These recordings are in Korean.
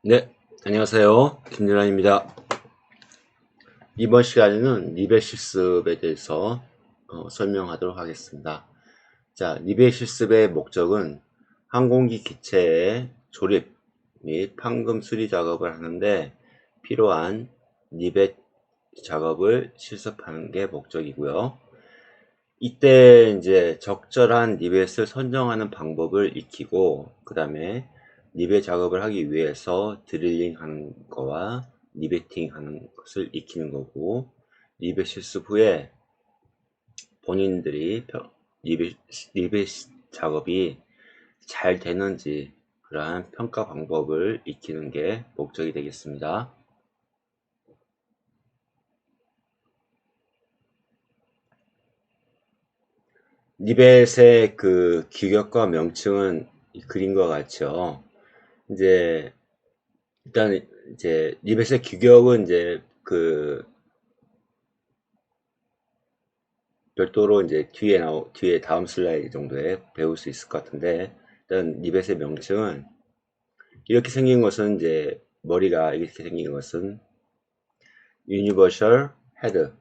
네, 안녕하세요. 김윤환입니다. 이번 시간에는 리벳 실습에 대해서 설명하도록 하겠습니다. 자, 리벳 실습의 목적은 항공기 기체의 조립 및 판금 수리 작업을 하는데 필요한 리벳 작업을 실습하는 게 목적이고요. 이때 이제 적절한 리벳을 선정하는 방법을 익히고, 그 다음에 리벳 작업을 하기 위해서 드릴링 하는 거와 리베팅 하는 것을 익히는 거고, 리벳 실습 후에 본인들이 리벳 작업이 잘 되는지 그러한 평가 방법을 익히는 게 목적이 되겠습니다. 리벳의 그 규격과 명칭은 이 그림과 같죠. 이제 일단 이제 리벳의 규격은 이제 그 별도로 이제 뒤에 다음 슬라이드 정도에 배울 수 있을 것 같은데, 일단 리벳의 명칭은 이렇게 생긴 것은 이제 머리가 이렇게 생긴 것은 Universal Head,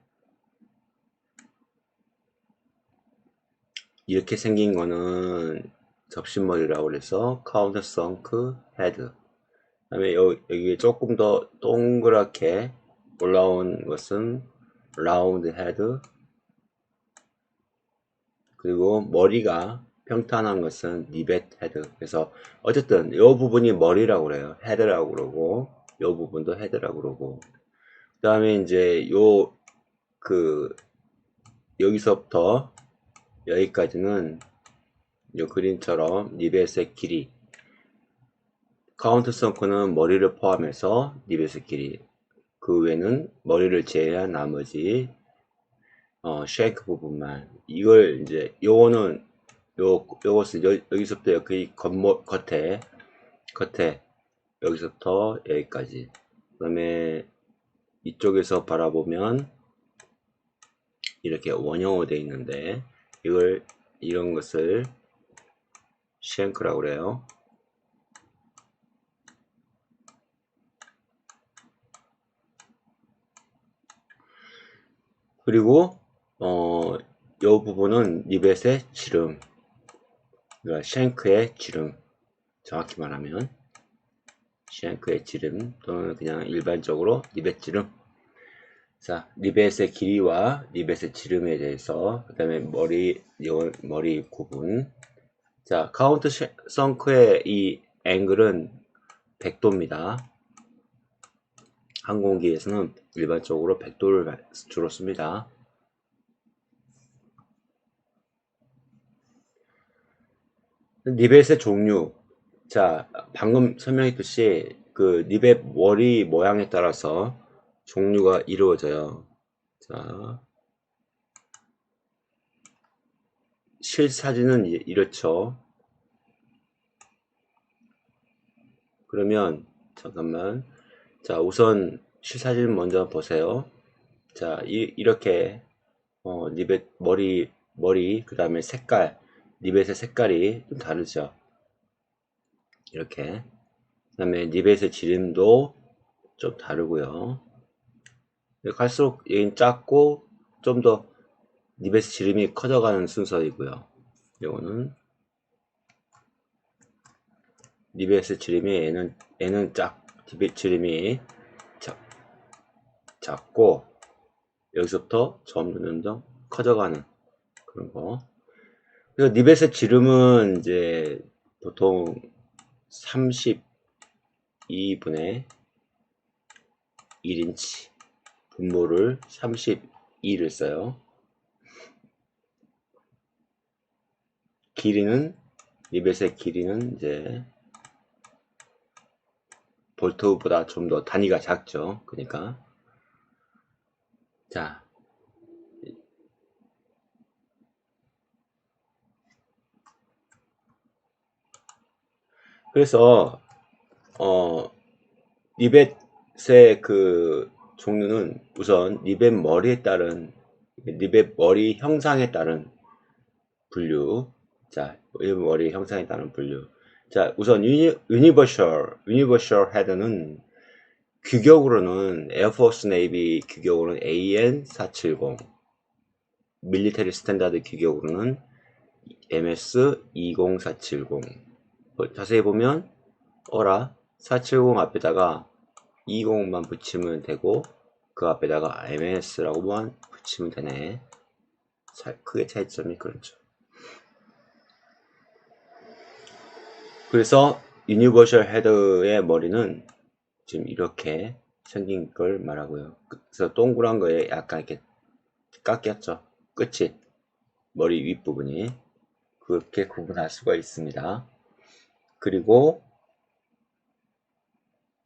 이렇게 생긴 거는 접시머리라고 해서 Countersunk Head. 그다음에 여기 조금 더 동그랗게 올라온 것은 Round Head, 그리고 머리가 평탄한 것은 리벳 헤드. 그래서 어쨌든 이 부분이 머리라고 그래요. 헤드라고 그러고, 이 부분도 헤드라고 그러고. 그 다음에 이제 그 여기서부터 여기까지는 이 그림처럼 리벳의 길이, 카운트 성크는 머리를 포함해서 리벳의 길이, 그 외에는 머리를 제외한 나머지 쉐이크 부분만. 이걸 이제 요거는 요것을 여기서부터 여기 겉에 여기서부터 여기까지. 그 다음에 이쪽에서 바라보면 이렇게 원형으로 되어 있는데, 이런 것을 쉔크라고 그래요. 그리고 요 부분은 리벳의 지름, 그러니까 쉔크의 지름, 정확히 말하면 쉔크의 지름, 또는 그냥 일반적으로 리벳 지름. 자, 리벳의 길이와 리벳의 지름에 대해서, 그 다음에 머리 구분. 자, 카운트 성크의 이 앵글은 100도입니다. 항공기에서는 일반적으로 100도를 주로 씁니다. 리벳의 종류. 자, 방금 설명했듯이 그 리벳 머리 모양에 따라서 종류가 이루어져요. 자, 실사진은 이렇죠. 그러면 잠깐만. 자, 우선 실사진 먼저 보세요. 자, 이렇게 리벳 머리 그 다음에 색깔, 리벳의 색깔이 좀 다르죠. 이렇게. 그 다음에 리벳의 지름도 좀 다르고요. 갈수록 얘는 작고 좀 더 리벳의 지름이 커져가는 순서이고요. 이거는 리벳의 지름이 얘는 리벳 지름이 작고 여기서부터 점점 커져가는 그런 거. 그래서 리벳의 지름은 이제 보통 32분의 1인치, 분모를 32를 써요. 리벳의 길이는 이제 볼트보다 좀 더 단위가 작죠. 그러니까. 자, 그래서 리벳의 그 종류는 우선 리벳 머리 형상에 따른 분류. 자, 리벳 머리 형상에 따른 분류. 자, 우선 유니버셜 헤드는 규격으로는 에어포스 네이비 규격으로는 AN470, 밀리터리 스탠다드 규격으로는 MS20470. 자세히 보면 어라 470 앞에다가 20만 붙이면 되고 그 앞에다가 MS라고만 붙이면 되네. 크게 차이점이 그렇죠. 그래서 유니버셜 헤드의 머리는 지금 이렇게 생긴 걸 말하고요. 그래서 동그란 거에 약간 이렇게 깎였죠. 끝이 머리 윗부분이 그렇게 구분할 수가 있습니다. 그리고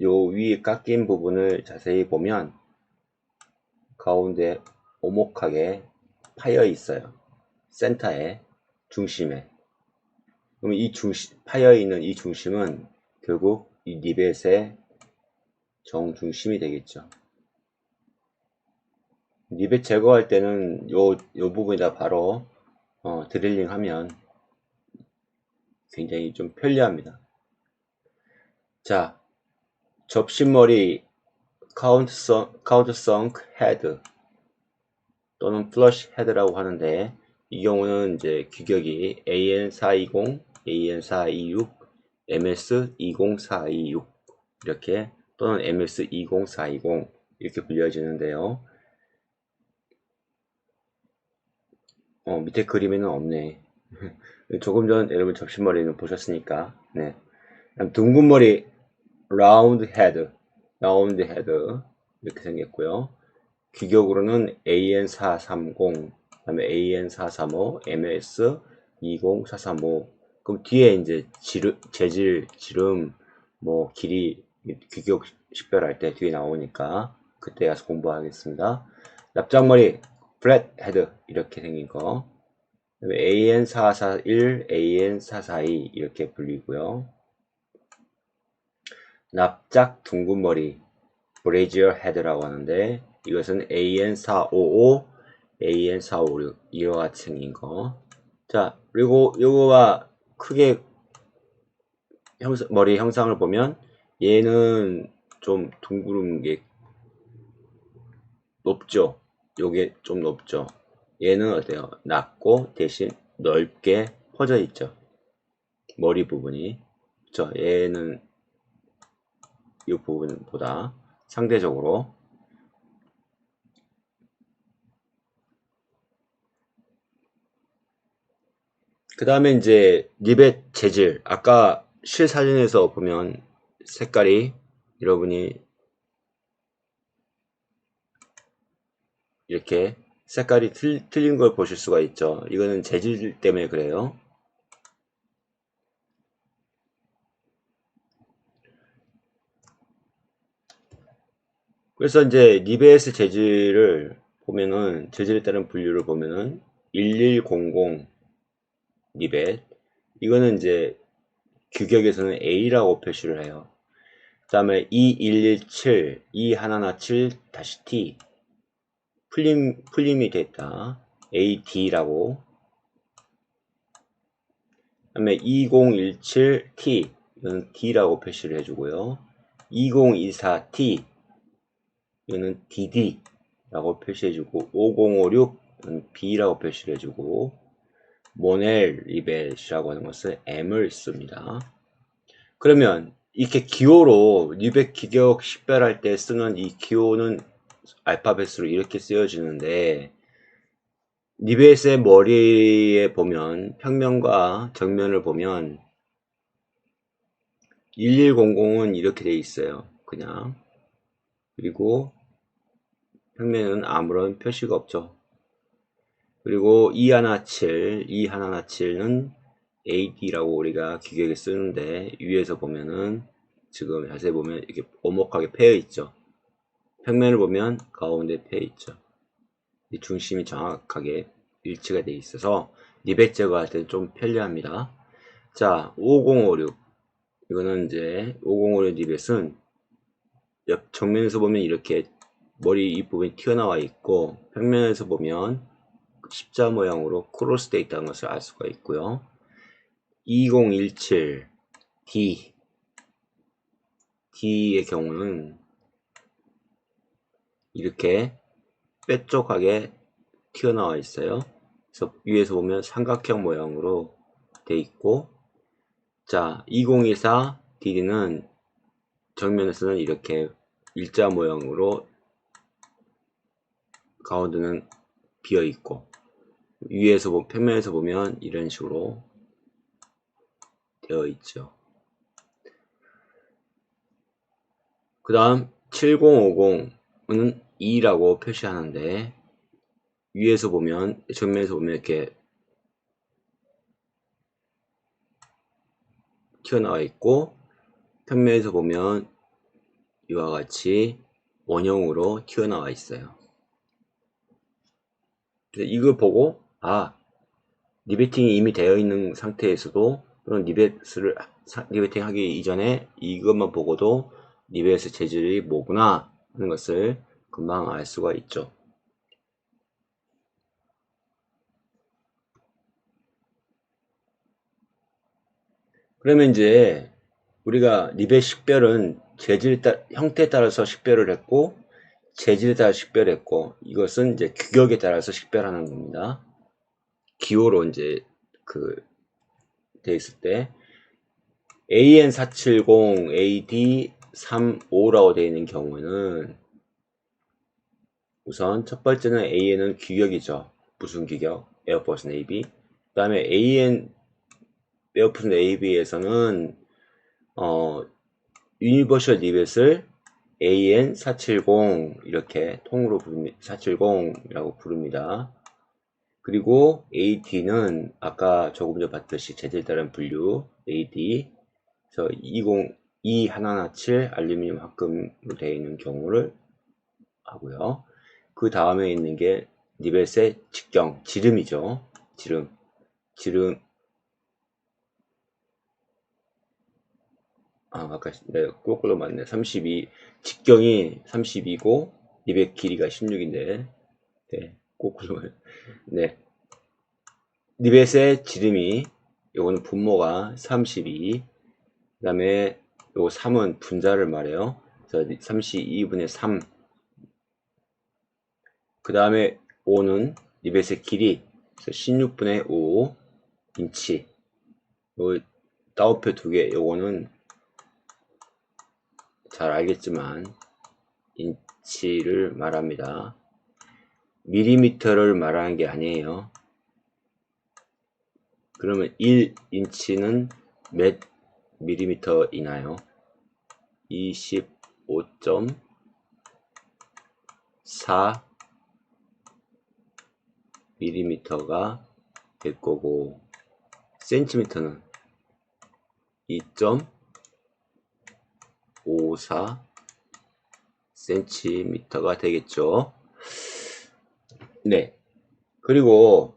요 위에 깎인 부분을 자세히 보면 가운데 오목하게 파여 있어요. 센터에, 중심에. 그럼 이 파여 있는 이 중심은 결국 이 리벳의 정중심이 되겠죠. 리벳 제거할 때는 요 부분에다 바로 드릴링 하면 굉장히 좀 편리합니다. 자, 접시머리 카운트성크 헤드 또는 플러시 헤드라고 하는데 이 경우는 이제 규격이 AN420, AN426, MS20426 이렇게 또는 MS20420 이렇게 불려지는데요. 밑에 그림에는 없네. 조금 전 여러분 접시머리는 보셨으니까. 네. 둥근 머리 라운드 헤드 이렇게 생겼고요. 규격으로는 AN430, 그다음에 AN435, MS20435. 그럼 뒤에 이제 재질, 지름, 뭐 길이 규격 식별할 때 뒤에 나오니까 그때 가서 공부하겠습니다. 납작머리 플랫 헤드 이렇게 생긴 거. 그다음에 AN441, AN442 이렇게 불리고요. 납작 둥근 머리 브레이지어 헤드라고 하는데 이것은 AN455, AN456 이와 같이 생긴 거. 자, 그리고 요거와 크게 머리 형상을 보면 얘는 좀 둥그른 게 높죠. 요게 좀 높죠. 얘는 어때요? 낮고 대신 넓게 퍼져 있죠. 머리 부분이. 그쵸? 얘는 이 부분보다 상대적으로. 그 다음에 이제 리벳 재질. 아까 실사진에서 보면 색깔이 여러분이 이렇게 색깔이 틀린 걸 보실 수가 있죠. 이거는 재질 때문에 그래요. 그래서 이제 리벳의 재질을 보면은 재질에 따른 분류를 보면은 1100 리벳 이거는 이제 규격에서는 A라고 표시를 해요. 그 다음에 2117, 2117-T 풀림이 됐다. AD라고. 그 다음에 2017T 이거는 D라고 표시를 해주고요. 2024T 이거는 DD라고 표시해주고 5056 이건 B라고 표시를 해주고 모넬 리벳이라고 하는 것은 M을 씁니다. 그러면 이렇게 기호로 리벳 규격 식별할 때 쓰는 이 기호는 알파벳으로 이렇게 쓰여지는데 리벳의 머리에 보면 평면과 정면을 보면 1100은 이렇게 돼 있어요. 그냥. 그리고 평면은 아무런 표시가 없죠. 그리고 217는 AD라고 우리가 규격에 쓰는데 위에서 보면은 지금 자세히 보면 이렇게 오목하게 패여 있죠. 평면을 보면 가운데 패여 있죠. 이 중심이 정확하게 일치가 되어 있어서 리벳 제거할 때는 좀 편리합니다. 자, 5056 이거는 이제 5056 리벳은 옆 정면에서 보면 이렇게 머리 윗부분이 튀어나와 있고 평면에서 보면 십자 모양으로 크로스되어 있다는 것을 알 수가 있고요. 2017 D의 경우는 이렇게 뾰족하게 튀어나와 있어요. 그래서 위에서 보면 삼각형 모양으로 돼 있고, 자, 2024 DD는 정면에서는 이렇게 일자 모양으로 가운데는 비어 있고, 위에서 평면에서 보면 이런 식으로 되어 있죠. 그 다음 7050은 2라고 표시하는데, 위에서 보면, 정면에서 보면 이렇게 튀어나와 있고, 평면에서 보면 이와 같이 원형으로 튀어나와 있어요. 그래서 이걸 보고, 아, 리베팅이 이미 되어 있는 상태에서도, 또는 리베팅 하기 이전에 이것만 보고도 리벳의 재질이 뭐구나 하는 것을 금방 알 수가 있죠. 그러면 이제 우리가 리벳 식별은 형태에 따라서 식별을 했고, 재질에 따라 식별했고, 이것은 이제 규격에 따라서 식별하는 겁니다. 기호로 이제 돼 있을 때 AN470, AD35라고 되어 있는 경우는 우선 첫 번째는 AN은 규격이죠. 무슨 규격? 에어포스 네이비. 그 다음에 에어포스 네이비에서는 유니버셜 리벳을 AN470 이렇게 통으로 부릅니다. 470이라고 부릅니다. 그리고 AD는 아까 조금 전 봤듯이 재질에 따른 분류 AD, 그래서 20117 알루미늄 합금으로 되어 있는 경우를 하고요. 그 다음에 있는 게 리벳의 직경, 지름이죠. 지름. 아까 거꾸로 맞네. 32, 직경이 32고 리벳 길이가 16인데, 네, 거꾸로. 네. 리벳의 지름이, 요거는 분모가 32, 그 다음에 요 3은 분자를 말해요. 그래서 32분의 3. 그 다음에 5는 리벳의 길이, 그래서 16분의 5 인치. 요 따옴표 두 개, 요거는 잘 알겠지만 인치를 말합니다. 밀리미터를 말하는 게 아니에요. 그러면 1인치는 몇 밀리미터이나요? 25.4 밀리미터가 될 거고, 센티미터는 2.54 센티미터가 되겠죠. 네. 그리고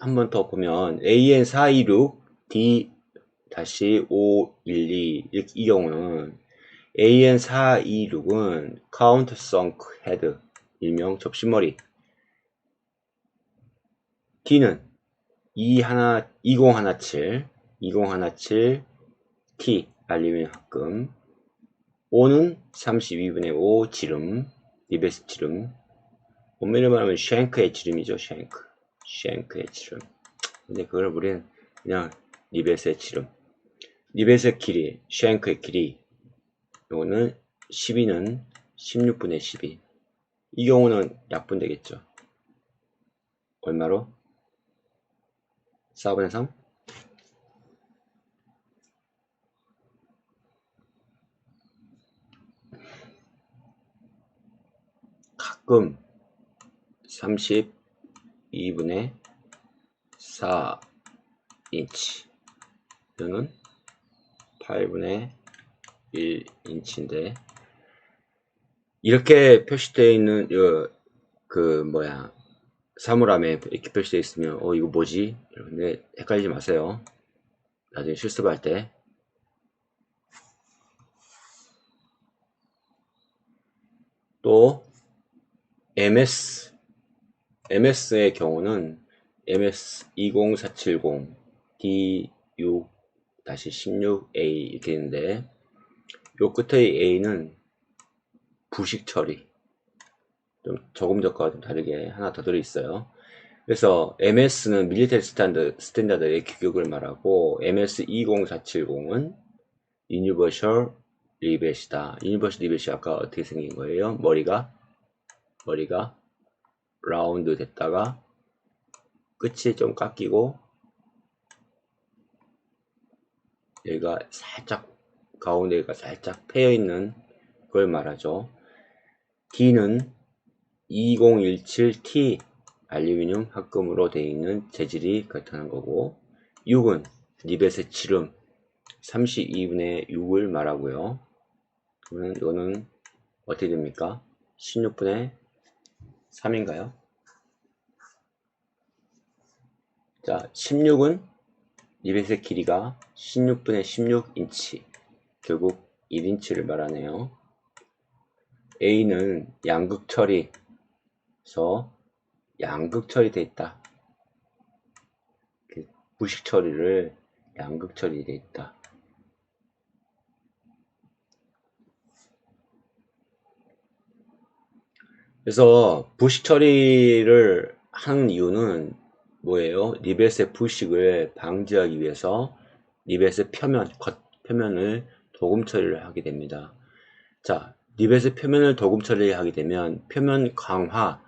한 번 더 보면 AN426 D-512 이 경우는 AN426은 카운터성크 헤드, 일명 접시머리. D는 2017 T 알루미늄 합금. 5는 32분의 5 지름, 리벳 지름. 엄밀히 말하면 쉔크의 지름이죠. 쉔크의 지름. 근데 그걸 우리는 그냥 리벳의 지름. 리벳의 길이, 쉔크의 길이. 요거는 12는 16분의 12. 이 경우는 약분되겠죠. 얼마로? 4분의 3? 가끔 32분의 4 인치. 이거는 8분의 1 인치인데, 이렇게 표시되어 있는 사물함에 이렇게 표시되어 있으면 이거 뭐지? 근데 헷갈리지 마세요. 나중에 실습할 때. 또 MS의 경우는 MS20470 D6 다시 16A 이렇게 되는데, 요 끝의 A는 부식 처리. 좀 조금 전과 좀 다르게 하나 더 들어있어요. 그래서 MS는 밀리터리 스탠다드의 규격을 말하고, MS20470은 유니버셜 리벳이다. 유니버셜 리벳이 아까 어떻게 생긴 거예요? 머리가 라운드 됐다가 끝이 좀 깎이고 여기가 살짝 가운데가 살짝 패여 있는 걸 말하죠. D는 2017T 알루미늄 합금으로 되어 있는 재질이 그렇다는 거고, 6은 리벳의 지름 32분의 6을 말하고요. 그러면 이거는 어떻게 됩니까? 16분의 3인가요? 자, 16은 리벳의 길이가 16분의 16인치, 결국 1인치를 말하네요. A는 양극 처리에서 양극 처리되어 있다. 부식 처리를 양극 처리되어 있다. 그래서 부식 처리를 하는 이유는 뭐예요? 리벳의 부식을 방지하기 위해서 리벳의 겉표면을 도금 처리를 하게 됩니다. 자, 리벳의 표면을 도금 처리하게 되면 표면 강화도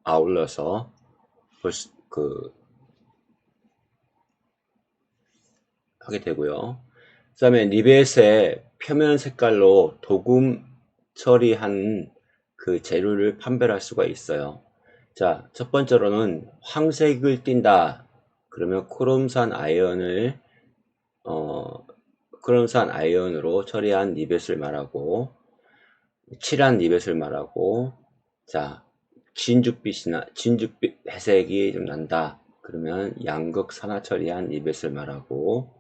아울러서 하게 되고요. 그 다음에 리벳의 표면 색깔로 도금 처리한 그 재료를 판별할 수가 있어요. 자, 첫 번째로는 황색을 띈다. 그러면 크롬산 아이언으로 처리한 리벳을 말하고, 칠한 리벳을 말하고, 자, 진죽빛 회색이 좀 난다. 그러면 양극 산화 처리한 리벳을 말하고,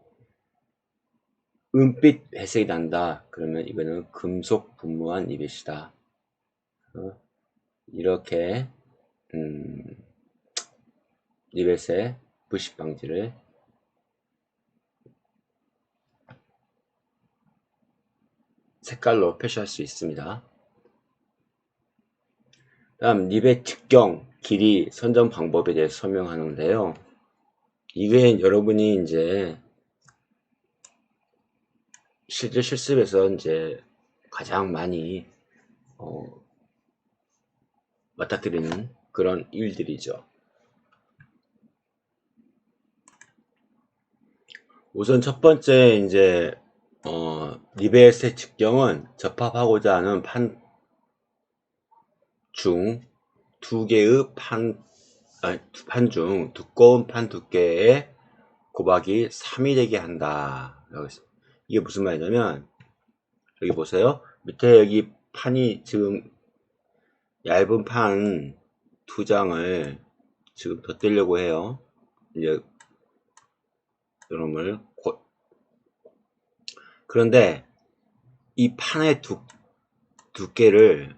은빛 회색이 난다. 그러면 이거는 금속 분무한 리벳이다. 이렇게 리벳의 부식 방지를 색깔로 표시할 수 있습니다. 다음 리벳 직경, 길이, 선정 방법에 대해서 설명하는데요. 이게 여러분이 이제 실제 실습에서 이제 가장 많이 맞닥뜨리는 그런 일들이죠. 우선 첫 번째 이제 리벳의 직경은 접합하고자 하는 판 중 두 개의 판 중 두꺼운 판 두께의 곱하기 3이 되게 한다. 이게 무슨 말이냐면, 여기 보세요. 밑에 여기 판이 지금 얇은 판 두 장을 지금 덧대려고 해요. 이제 이놈을 그런데 이 판의 두께를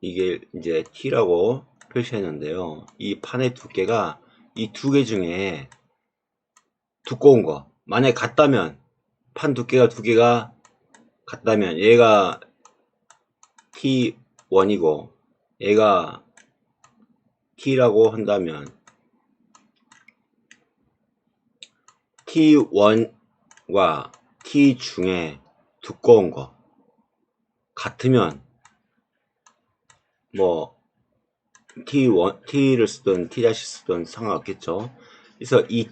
이게 이제 T라고 표시했는데요. 이 판의 두께가 이 두 개 중에 두꺼운 거, 만약에 같다면, 판 두께가 두 개가 같다면 얘가 T1이고 얘가 T라고 한다면 T1과 T 중에 두꺼운 거 같으면 뭐 T를 쓰든 T- 쓰든 상관없겠죠. 그래서 이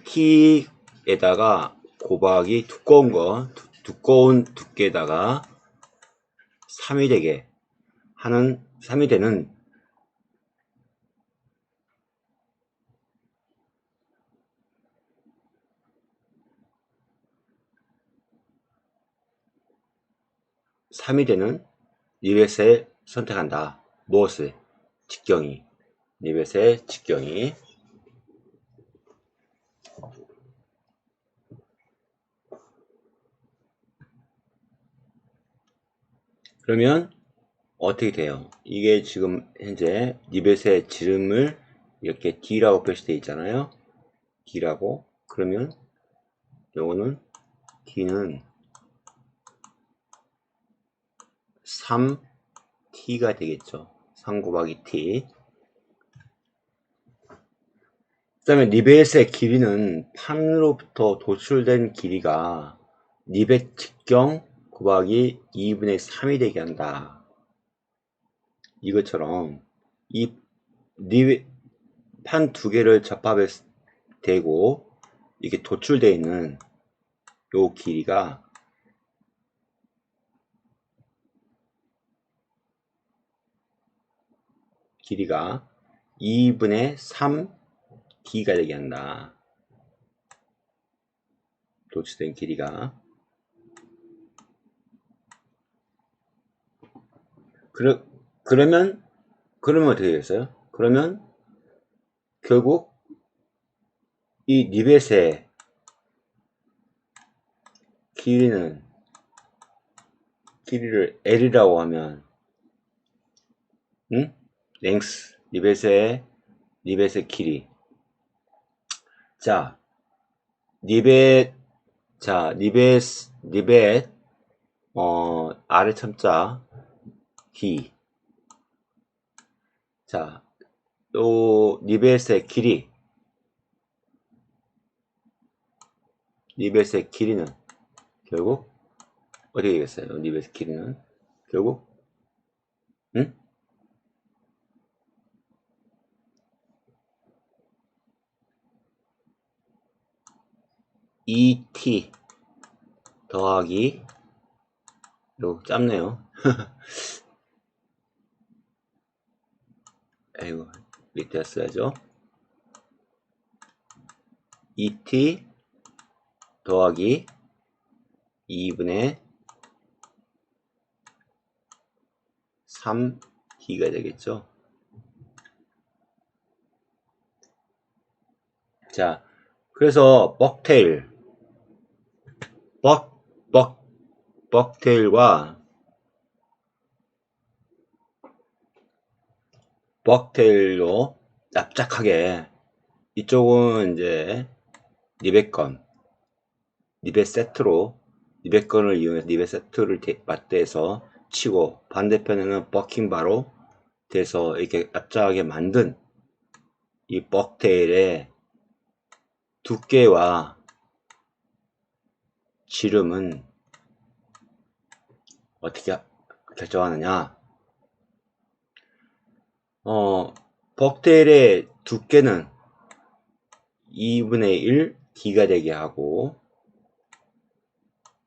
T에다가 곱하기 두꺼운 두께에다가 3이 되게 하는 3이 되는 리벳을 선택한다. 무엇을? 직경이. 리벳의 직경이. 그러면 어떻게 돼요? 이게 지금 현재 리벳의 지름을 이렇게 D라고 표시되어 있잖아요. D라고. 그러면 요거는 t는 3t가 되겠죠. 3 곱하기 t. 그 다음에 리벳의 길이는 판으로부터 도출된 길이가 리벳 직경 곱하기 2분의 3이 되게 한다. 이것처럼 이 리벳 판 두 개를 접합해 대고 이게 도출되어 있는 요 길이가 길이가 2분의 3d가 되게 한다. 도출된 길이가. 그러면 어떻게 되겠어요? 그러면 결국 이 리벳의 길이를 L이라고 하면, 랭스, 리벳의 길이. 자, 리벳, 아래 첨자, D. 자, 또, 리벳의 길이는 결국, 어떻게 되겠어요? 리벳의 길이는 결국, 2t 더하기, 요 짧네요. 아이고, 밑에 써야죠. 2t 더하기 2분의 3t가 되겠죠. 자, 그래서 벅테일로 납작하게, 이쪽은 이제 리벳 건을 이용해서 리벳 세트를 맞대서 치고, 반대편에는 버킹바로 돼서 이렇게 납작하게 만든 이 벅테일의 두께와 지름은 어떻게 결정하느냐? 벅테일의 두께는 2분의 1 D가 되게 하고,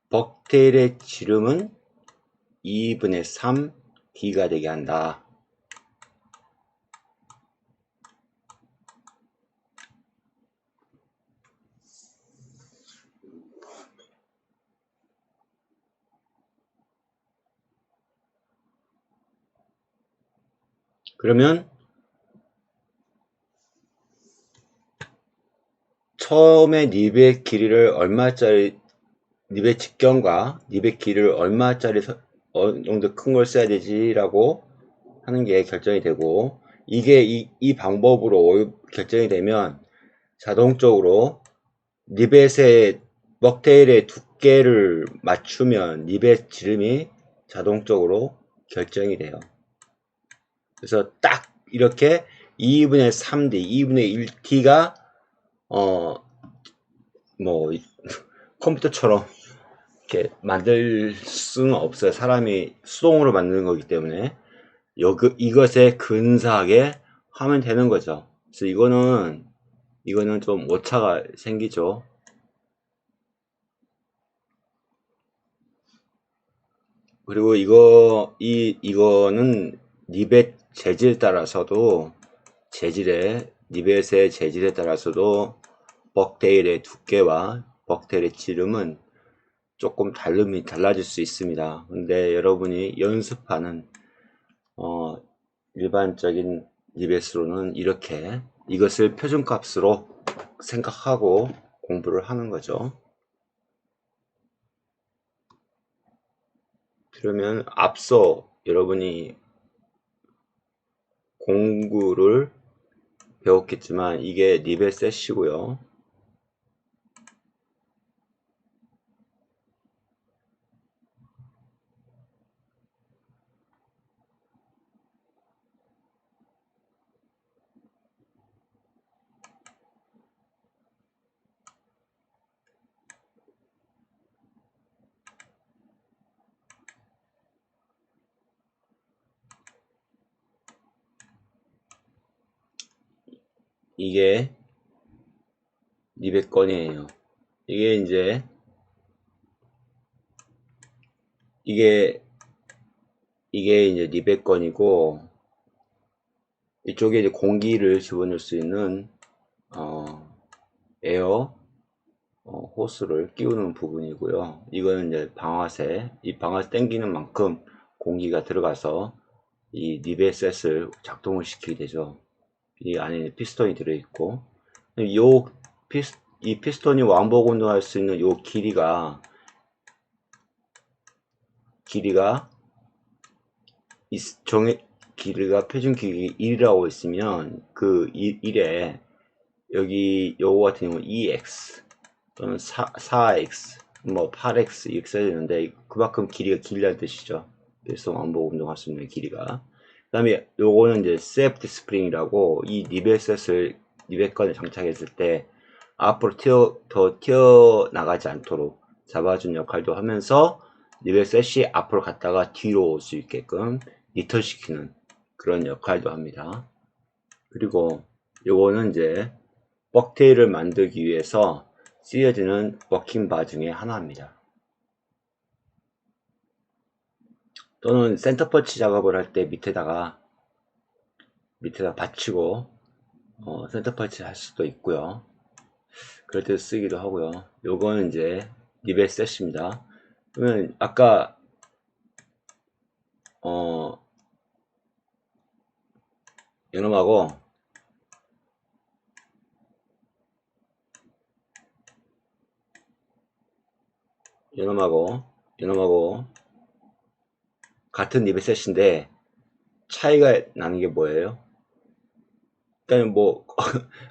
벅테일의 지름은 2분의 3 D가 되게 한다. 그러면 처음에 리벳 길이를 얼마짜리, 리벳 직경과 리벳 길이를 얼마짜리 어느 정도 큰 걸 써야 되지라고 하는 게 결정이 되고, 이게 이 방법으로 결정이 되면 자동적으로 리벳의 먹테일의 두께를 맞추면 리벳 지름이 자동적으로 결정이 돼요. 그래서 딱 이렇게 2분의 3D, 2분의 1T가 뭐 컴퓨터처럼 이렇게 만들 수는 없어요. 사람이 수동으로 만드는 거기 때문에 이것에 근사하게 하면 되는 거죠. 그래서 이거는 좀 오차가 생기죠. 그리고 이거는 리벳 재질에 따라서도 리벳의 재질에 따라서도 벅테일의 두께와 벅테일의 지름은 조금 달라질 수 있습니다. 근데 여러분이 연습하는 일반적인 리벳으로는 이렇게 이것을 표준값으로 생각하고 공부를 하는 거죠. 그러면 앞서 여러분이 공구를 배웠겠지만 이게 리벳 셋이고요. 이게 200건이에요. 이게 이제 이게 이제 200건이고 이쪽에 이제 공기를 집어넣을 수 있는 에어 호스를 끼우는 부분이고요. 이거는 이제 방아쇠, 이 방아쇠 당기는 만큼 공기가 들어가서 이 니벨셋을 작동을 시키게 되죠. 이 안에 피스톤이 들어있고, 이 피스톤이 왕복 운동할 수 있는 요 길이가 길이가 표준 길이 1이라고 있으면 그 1에 여기 요거 같은 경우는 2x 또는 4x 뭐 8x 이렇게 써야 되는데 그만큼 길이가 길다는 뜻이죠. 그래서 왕복 운동할 수 있는 길이가. 그 다음에 요거는 이제 세프티 스프링이라고 이 니벨셋을 200건에 장착했을 때 앞으로 더 튀어나가지 않도록 잡아준 역할도 하면서 니벨셋이 앞으로 갔다가 뒤로 올 수 있게끔 리턴시키는 그런 역할도 합니다. 그리고 요거는 이제 벅테일을 만들기 위해서 쓰여지는 워킹 바 중에 하나입니다. 또는 센터 펀치 작업을 할 때 밑에다가 받치고 센터 펀치 할 수도 있고요. 그럴 때 쓰기도 하고요. 요거는 이제 니벨셋입니다. 그러면 아까 요놈하고 요놈하고 같은 니벨셋인데 차이가 나는 게 뭐예요? 일단은 뭐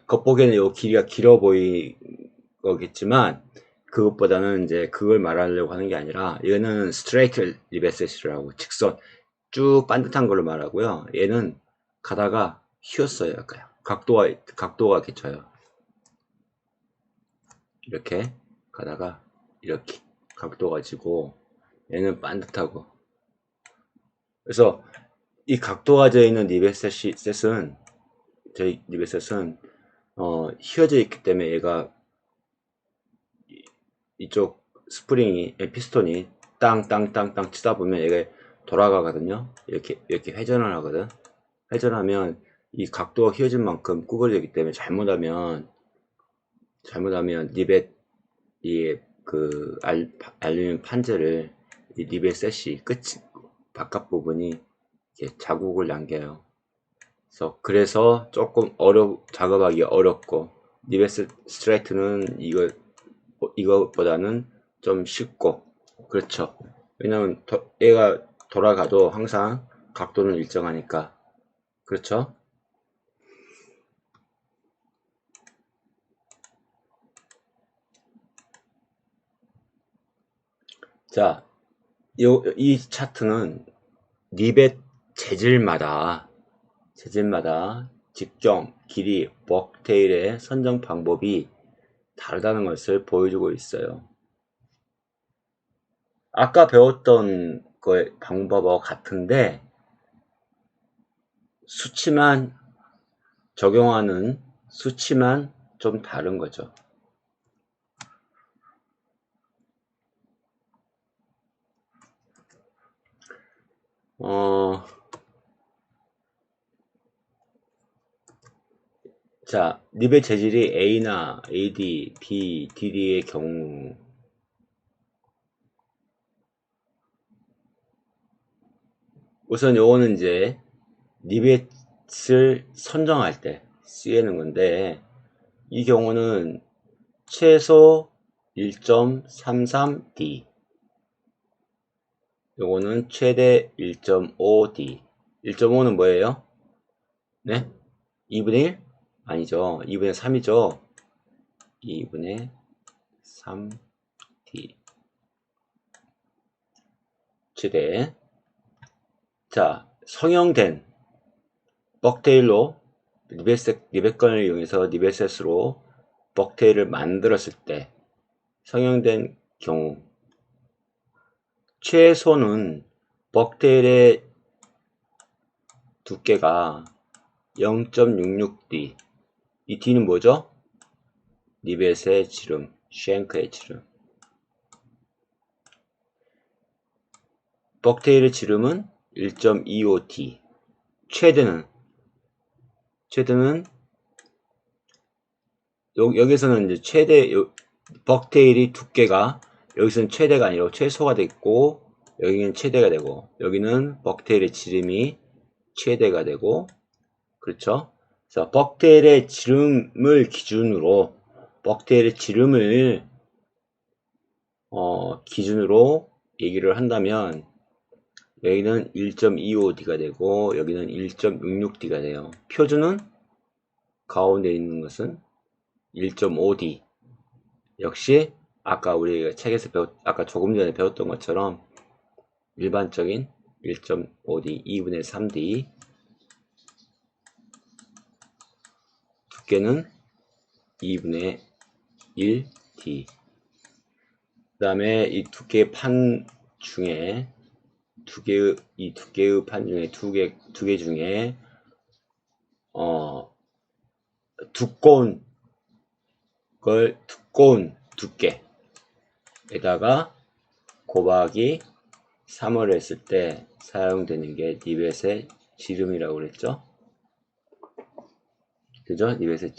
겉보기에는 요 길이가 길어 보이겠지만 그것보다는 이제 그걸 말하려고 하는 게 아니라 얘는 스트레이트 리베셋이라고 직선 쭉 반듯한 걸로 말하고요. 얘는 가다가 휘었어요. 약간 각도가 개쳐요. 이렇게 가다가 이렇게 각도가 지고 얘는 반듯하고 그래서 이 각도가 져 있는 리베셋은 저희 리베셋은 휘어져 있기 때문에 얘가 이쪽 스프링이 피스톤이 땅땅땅땅 치다 보면 얘가 돌아가거든요. 이렇게 회전을 하거든. 회전하면 이 각도가 휘어진 만큼 구부러지기 때문에 잘못하면 리벳 이그 알루미늄 판재를 이 리벳 셋이 바깥 부분이 이렇게 자국을 남겨요. 그래서 조금 작업하기 어렵고 리벳 스트레이트는 이것보다는 좀 쉽고 그렇죠. 왜냐면 얘가 돌아가도 항상 각도는 일정하니까 그렇죠. 자, 이 차트는 리벳 재질마다 직경, 길이, 벅테일의 선정 방법이 다르다는 것을 보여주고 있어요. 아까 배웠던 거의 방법과 같은데 수치만 적용하는 수치만 좀 다른 거죠. 자, 립의 재질이 A나 AD, B, DD의 경우 우선 요거는 이제 리벳을 선정할 때 쓰이는 건데 이 경우는 최소 1.33D 요거는 최대 1.5D 1.5는 뭐예요? 네? 2분의 1? 아니죠. 2분의 3이죠. 2분의 3D 최대. 자, 성형된 벅테일로 리벳건을 이용해서 리벳셋으로 벅테일을 만들었을 때 성형된 경우 최소는 벅테일의 두께가 0.66D 이 D는 뭐죠? 니벳의 지름, 쉔크의 지름. 벅테일의 지름은 1.25D. 최대는 여기서는 이제 벅테일이 두께가 여기서는 최대가 아니라 최소가 됐고, 여기는 최대가 되고, 여기는 벅테일의 지름이 최대가 되고, 그렇죠? 그래서 벅테일의 지름을 기준으로 얘기를 한다면 여기는 1.25D가 되고 여기는 1.66D가 돼요. 표준은 가운데 있는 것은 1.5D. 역시 아까 우리가 책에서 아까 조금 전에 배웠던 것처럼 일반적인 1.5D, 2분의 3D. 두께는 2분의 1D. 그 다음에 이 두께의 판 중에 이 두께의 판 중에 두 개 중에 두꺼운 두께에다가 곱하기 3을 했을 때 사용되는 게 니벳의 지름이라고 그랬죠. 그죠? 니벳의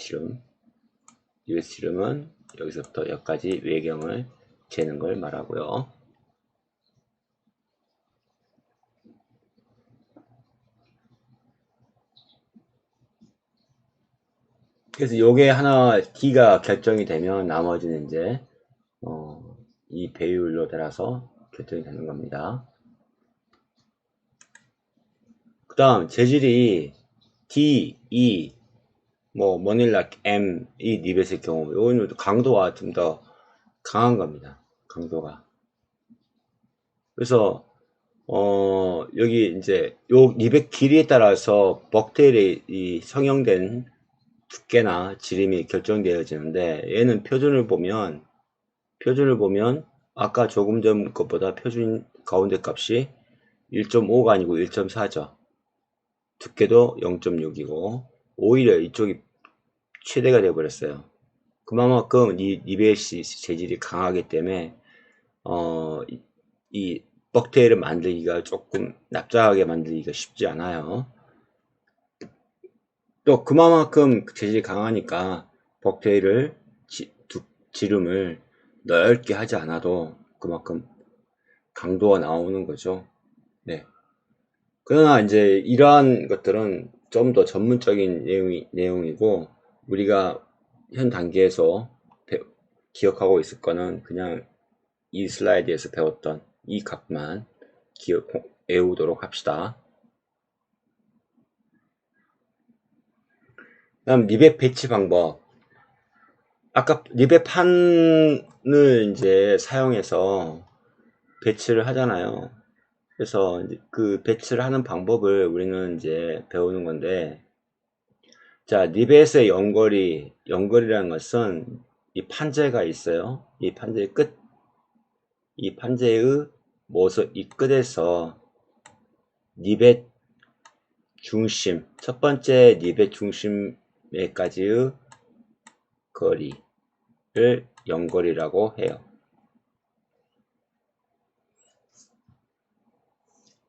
지름은 여기서부터 여기까지 외경을 재는 걸 말하고요. 그래서 요게 하나 D가 결정이 되면 나머지는 이제 이 배율로 따라서 결정이 되는 겁니다. 그 다음 재질이 D, E, 머닐라, M, 이 니벳의 경우 요거는 강도가 좀 더 강한 겁니다. 강도가. 그래서 여기 이제 요 니벳 길이에 따라서 벅테일의 이 성형된 두께나 지름이 결정되어지는데 얘는 표준을 보면 아까 조금 전 것보다 표준 가운데 값이 1.5가 아니고 1.4죠. 두께도 0.6이고 오히려 이쪽이 최대가 되어 버렸어요. 그만큼 이 니벳이 재질이 강하기 때문에 이 벅테일을 만들기가 조금 납작하게 만들기가 쉽지 않아요. 또 그만큼 재질이 강하니까 벅테일을 지름을 넓게 하지 않아도 그만큼 강도가 나오는 거죠. 네. 그러나 이제 이러한 것들은 좀 더 전문적인 내용이고 우리가 현 단계에서 기억하고 있을 거는 그냥 이 슬라이드에서 배웠던 이 값만 외우도록 합시다. 다음 리벳 배치 방법. 아까 리벳 판을 이제 사용해서 배치를 하잖아요. 그래서 그 배치를 하는 방법을 우리는 이제 배우는 건데, 자, 리벳의 연거리라는 것은 이 판재가 있어요. 이 판재의 끝, 이 판재의 이 끝에서 리벳 중심, 첫 번째 리벳 중심에까지의 거리를 연거리라고 해요.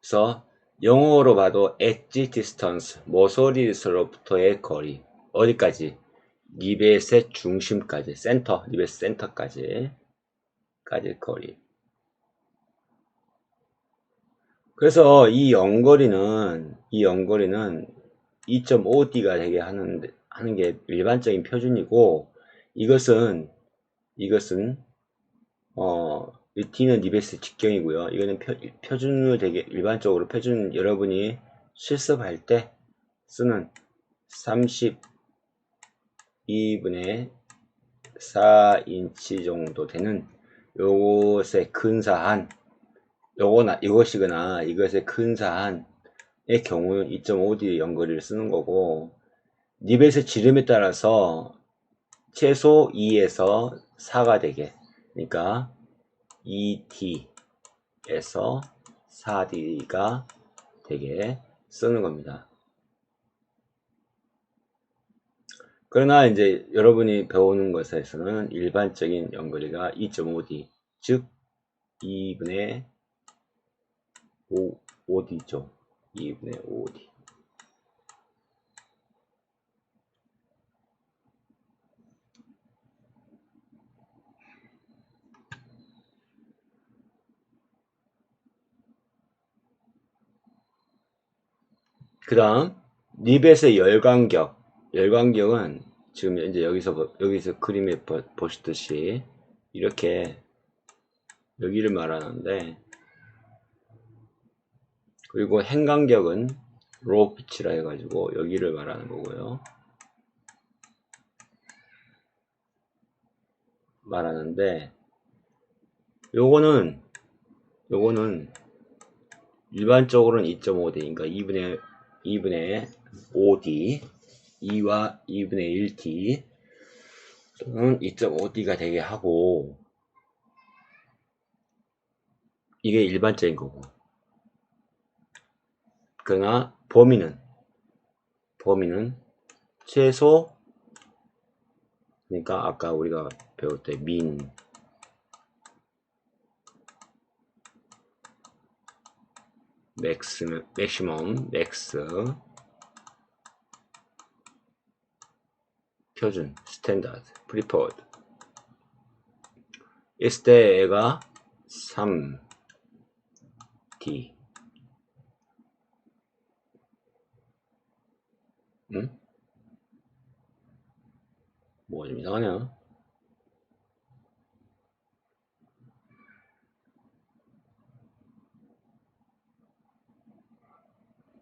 그래서 영어로 봐도 edge distance, 모서리서로부터의 거리. 어디까지? 리벳의 중심까지, 리벳 센터까지 거리. 그래서 이 연거리는 2.5D가 되게 하는 게 일반적인 표준이고, 이것은 이 D는 리벳의 직경이고요. 이거는 표준으로 되게 일반적으로 여러분이 실습할 때 쓰는 32분의 4인치 정도 되는 요것의 근사한 이것의 근사한의 경우는 2.5D 연거리를 쓰는 거고, 니벳의 지름에 따라서 최소 2에서 4가 되게, 그러니까 2D에서 4D가 되게 쓰는 겁니다. 그러나 이제 여러분이 배우는 것에서는 일반적인 연거리가 2.5D, 즉 2분의 5D죠. 2분의 5D. 그 다음 립의 열간격. 열간격은 지금 이제 여기서 그림에 보시듯이 이렇게 여기를 말하는데, 그리고 행간격은 로우 피치라 해가지고 여기를 말하는 거고요. 말하는데, 요거는 일반적으로는 2.5D, 그러니까 2분의 5D, 2와 2분의 1D 또는 2.5D가 되게 하고, 이게 일반적인 거고. 그러나 범위는 최소, 그러니까 아까 우리가 배울 때 민, 맥시멈, 맥스, 표준, 스탠다드, 프리퍼드 있을 때 애가 3D. 응? 뭐가 좀 이상하냐?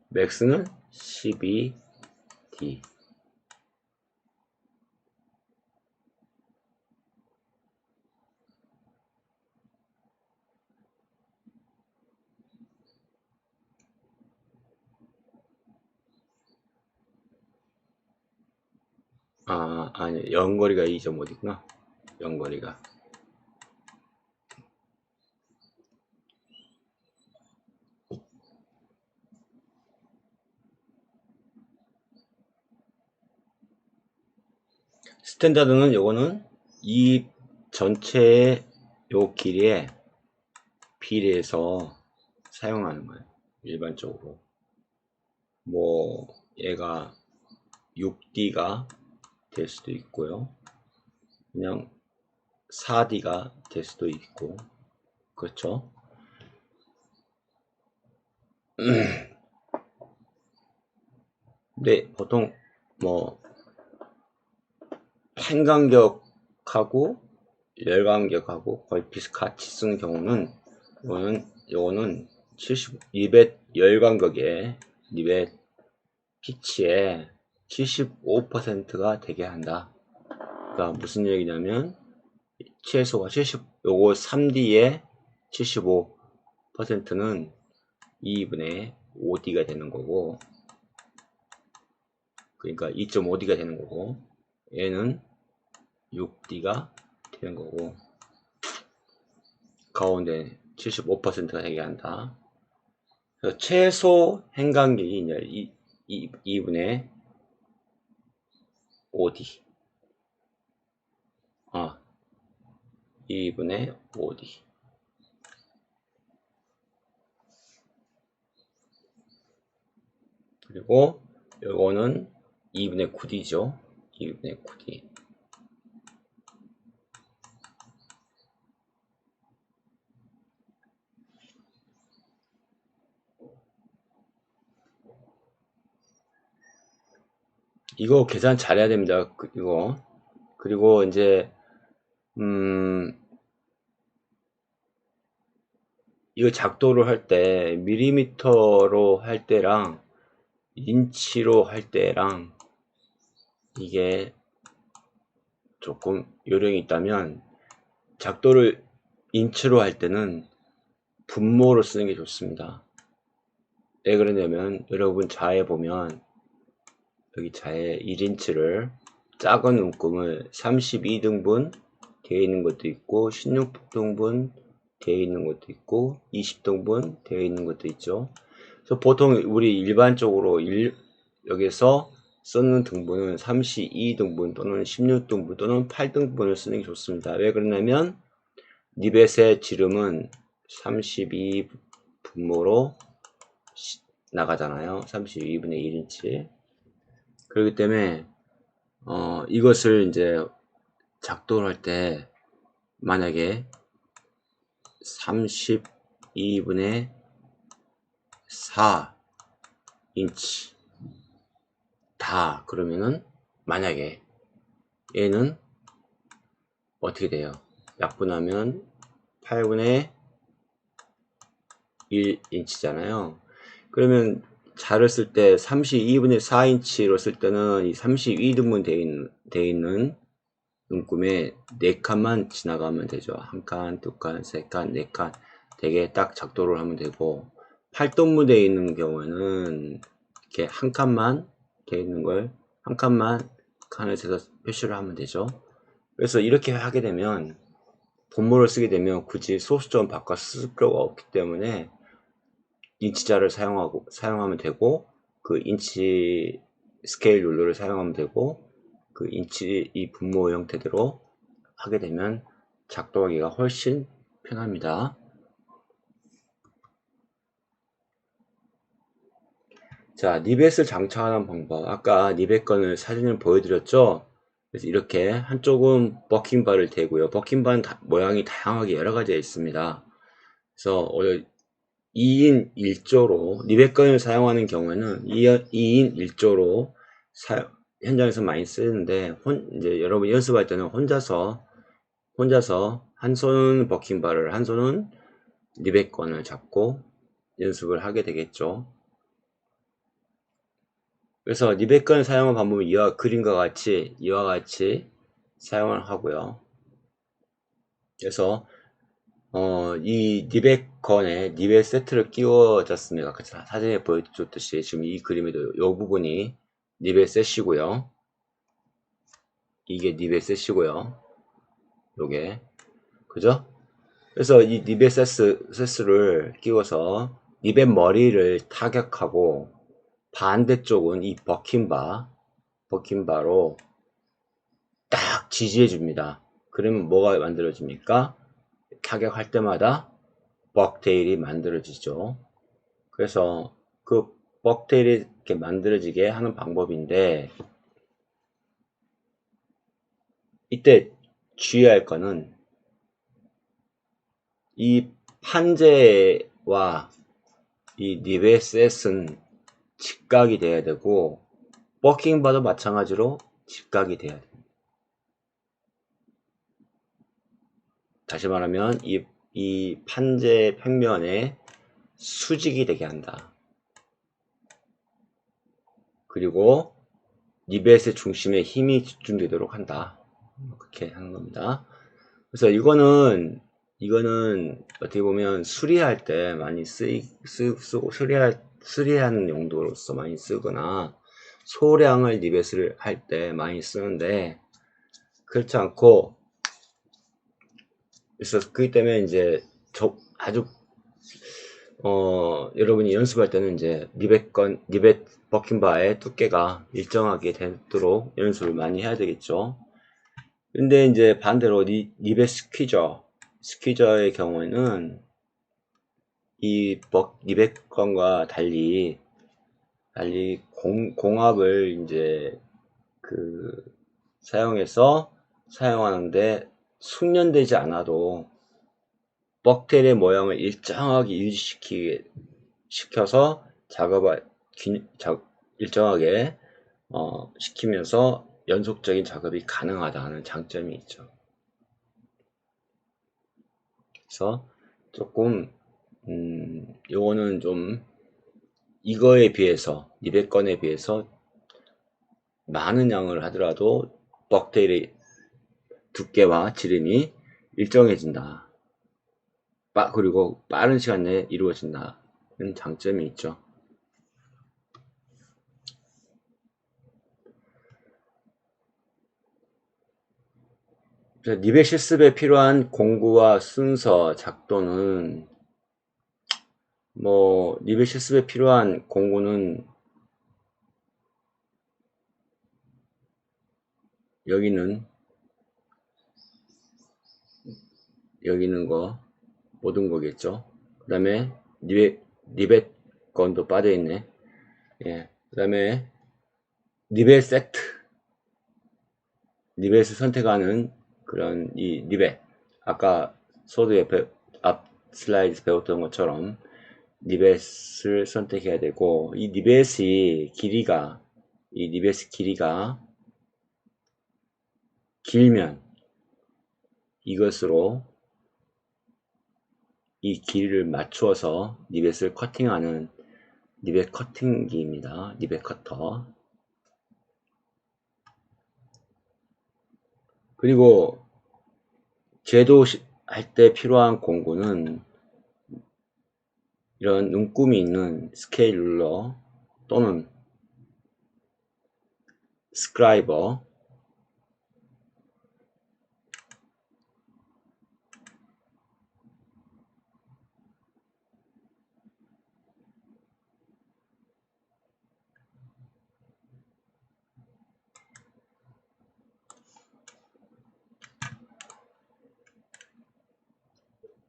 맥스는 12D. 아니, 연거리가 2.5D구나. 연거리가. 스탠다드는 요거는 이 전체의 요 길이에 비례해서 사용하는 거예요. 일반적으로. 뭐, 얘가 6D가 될 수도 있고요. 그냥 4D가 될 수도 있고. 그렇죠? 근데 보통 뭐 행간격하고 열간격하고 거의 같이 쓰는 경우는 요거는 200 열간격에 200 피치에 75%가 되게 한다. 그러니까 무슨 얘기냐면 최소가 요거 3D에 75%는 2분의 5D가 되는 거고, 그러니까 2.5D가 되는 거고, 얘는 6D가 되는 거고, 가운데 75%가 되게 한다. 그래서 최소 행간격이 이제 2분의 5D. 2분의 5D. 그리고 요거는 2분의 9D죠. 2분의 9D. 이거 계산 잘해야 됩니다. 그리고 이제 이거 작도를 할 때 밀리미터로 할 때랑 인치로 할 때랑 이게 조금 요령이 있다면, 작도를 인치로 할 때는 분모로 쓰는 게 좋습니다. 왜 그러냐면 여러분 자에 보면 여기 자에 1인치를 작은 움금을 32등분 되어 있는 것도 있고 16등분 되어 있는 것도 있고 20등분 되어 있는 것도 있죠. 그래서 보통 우리 일반적으로 여기서 쓰는 등분은 32등분 또는 16등분 또는 8등분을 쓰는 게 좋습니다. 왜 그러냐면 니벳의 지름은 32분모로 나가잖아요. 32분의 1인치. 그렇기 때문에 이것을 이제 작동을 할 때 만약에 32분의 4인치 다 그러면은 만약에 얘는 어떻게 돼요? 약분하면 8분의 1인치잖아요. 그러면 자를 쓸 때 32분의 4인치로 쓸 때는 이 32등분 되어 있는 눈금에 4칸만 지나가면 되죠. 한 칸, 두 칸, 세 칸, 네 칸 되게 딱 작도를 하면 되고 8등분 되어 있는 경우에는 이렇게 한 칸만 되어 있는 걸 한 칸만 칸을 세서 표시를 하면 되죠. 그래서 이렇게 하게 되면 분모를 쓰게 되면 굳이 소수점 바꿔 쓸 필요가 없기 때문에 인치자를 사용하면 되고 그 인치 스케일 룰러를 사용하면 되고 그 인치 이 분모 형태대로 하게 되면 작동하기가 훨씬 편합니다. 자, 니벳을 장착하는 방법. 아까 니벳 건을 사진을 보여드렸죠? 그래서 이렇게 한쪽은 버킹바를 대고요. 버킹바는 모양이 다양하게 여러 가지가 있습니다. 그래서 2인 1조로 니벳 건을 사용하는 경우에는 2인 1조로 현장에서 많이 쓰는데 이제 여러분 연습할 때는 혼자서 한 손은 버킹바를 한 손은 니벳 건을 잡고 연습을 하게 되겠죠. 그래서 니벳 건을 사용한 방법은 그림과 같이 이와 같이 사용을 하고요. 그래서 이 니벳 건에 니벳 세트를 끼워졌습니다. 아까 사진에 보여줬듯이 지금 이 그림에도 이 부분이 니벳 셋이고요. 이게 니벳 셋이고요. 요게 그죠? 그래서 이 니벳 세스를 끼워서 니벳 머리를 타격하고 반대쪽은 이 버킨바로 딱 지지해 줍니다. 그러면 뭐가 만들어집니까? 타격할 때마다 벅테일이 만들어지죠. 그래서 그 벅테일이 이렇게 만들어지게 하는 방법인데 이때 주의할 거는 이 판재와 이 니벳셋은 직각이 돼야 되고 버킹바도 마찬가지로 직각이 돼야 됩니다. 다시 말하면 이 판재 평면에 수직이 되게 한다. 그리고 니벳의 중심에 힘이 집중되도록 한다. 그렇게 하는 겁니다. 그래서 이거는 어떻게 보면 수리할 때 많이 쓰고 수리하는 용도로서 많이 쓰거나 소량을 니벳을 할 때 많이 쓰는데 그렇지 않고 그래서 그렇기 때문에 이제 아주 여러분이 연습할 때는 이제 니벳 버킹바의 두께가 일정하게 되도록 연습을 많이 해야 되겠죠. 근데 이제 반대로 니벳 스퀴저의 경우에는 이 니벳 건과 달리 공압을 이제 사용하는데 숙련되지 않아도 벅테일의 모양을 일정하게 유지시켜서 일정하게 시키면서 연속적인 작업이 가능하다는 장점이 있죠. 그래서 조금 요거는 좀 이거에 비해서 200건에 비해서 많은 양을 하더라도 벅테일의 두께와 지름이 일정해진다. 그리고 빠른 시간 내에 이루어진다는 장점이 있죠. 니벳 실습에 필요한 공구와 순서, 작도는 니벳 실습에 필요한 공구는 여기는 거 모든 거겠죠. 그 다음에 리벳 건도 빠져있네. 예. 그 다음에 리벳 세트, 리벳을 선택하는 그런 이 리벳, 아까 소드에 앞 슬라이드 배웠던 것처럼 리벳을 선택해야 되고, 이 리벳이 길이가, 이 리벳 길이가 길면 이것으로 이 길이를 맞추어서 리벳을 커팅하는 리벳 커팅기입니다. 리벳 커터. 그리고 제도할 때 필요한 공구는 이런 눈금이 있는 스케일 룰러 또는 스크라이버,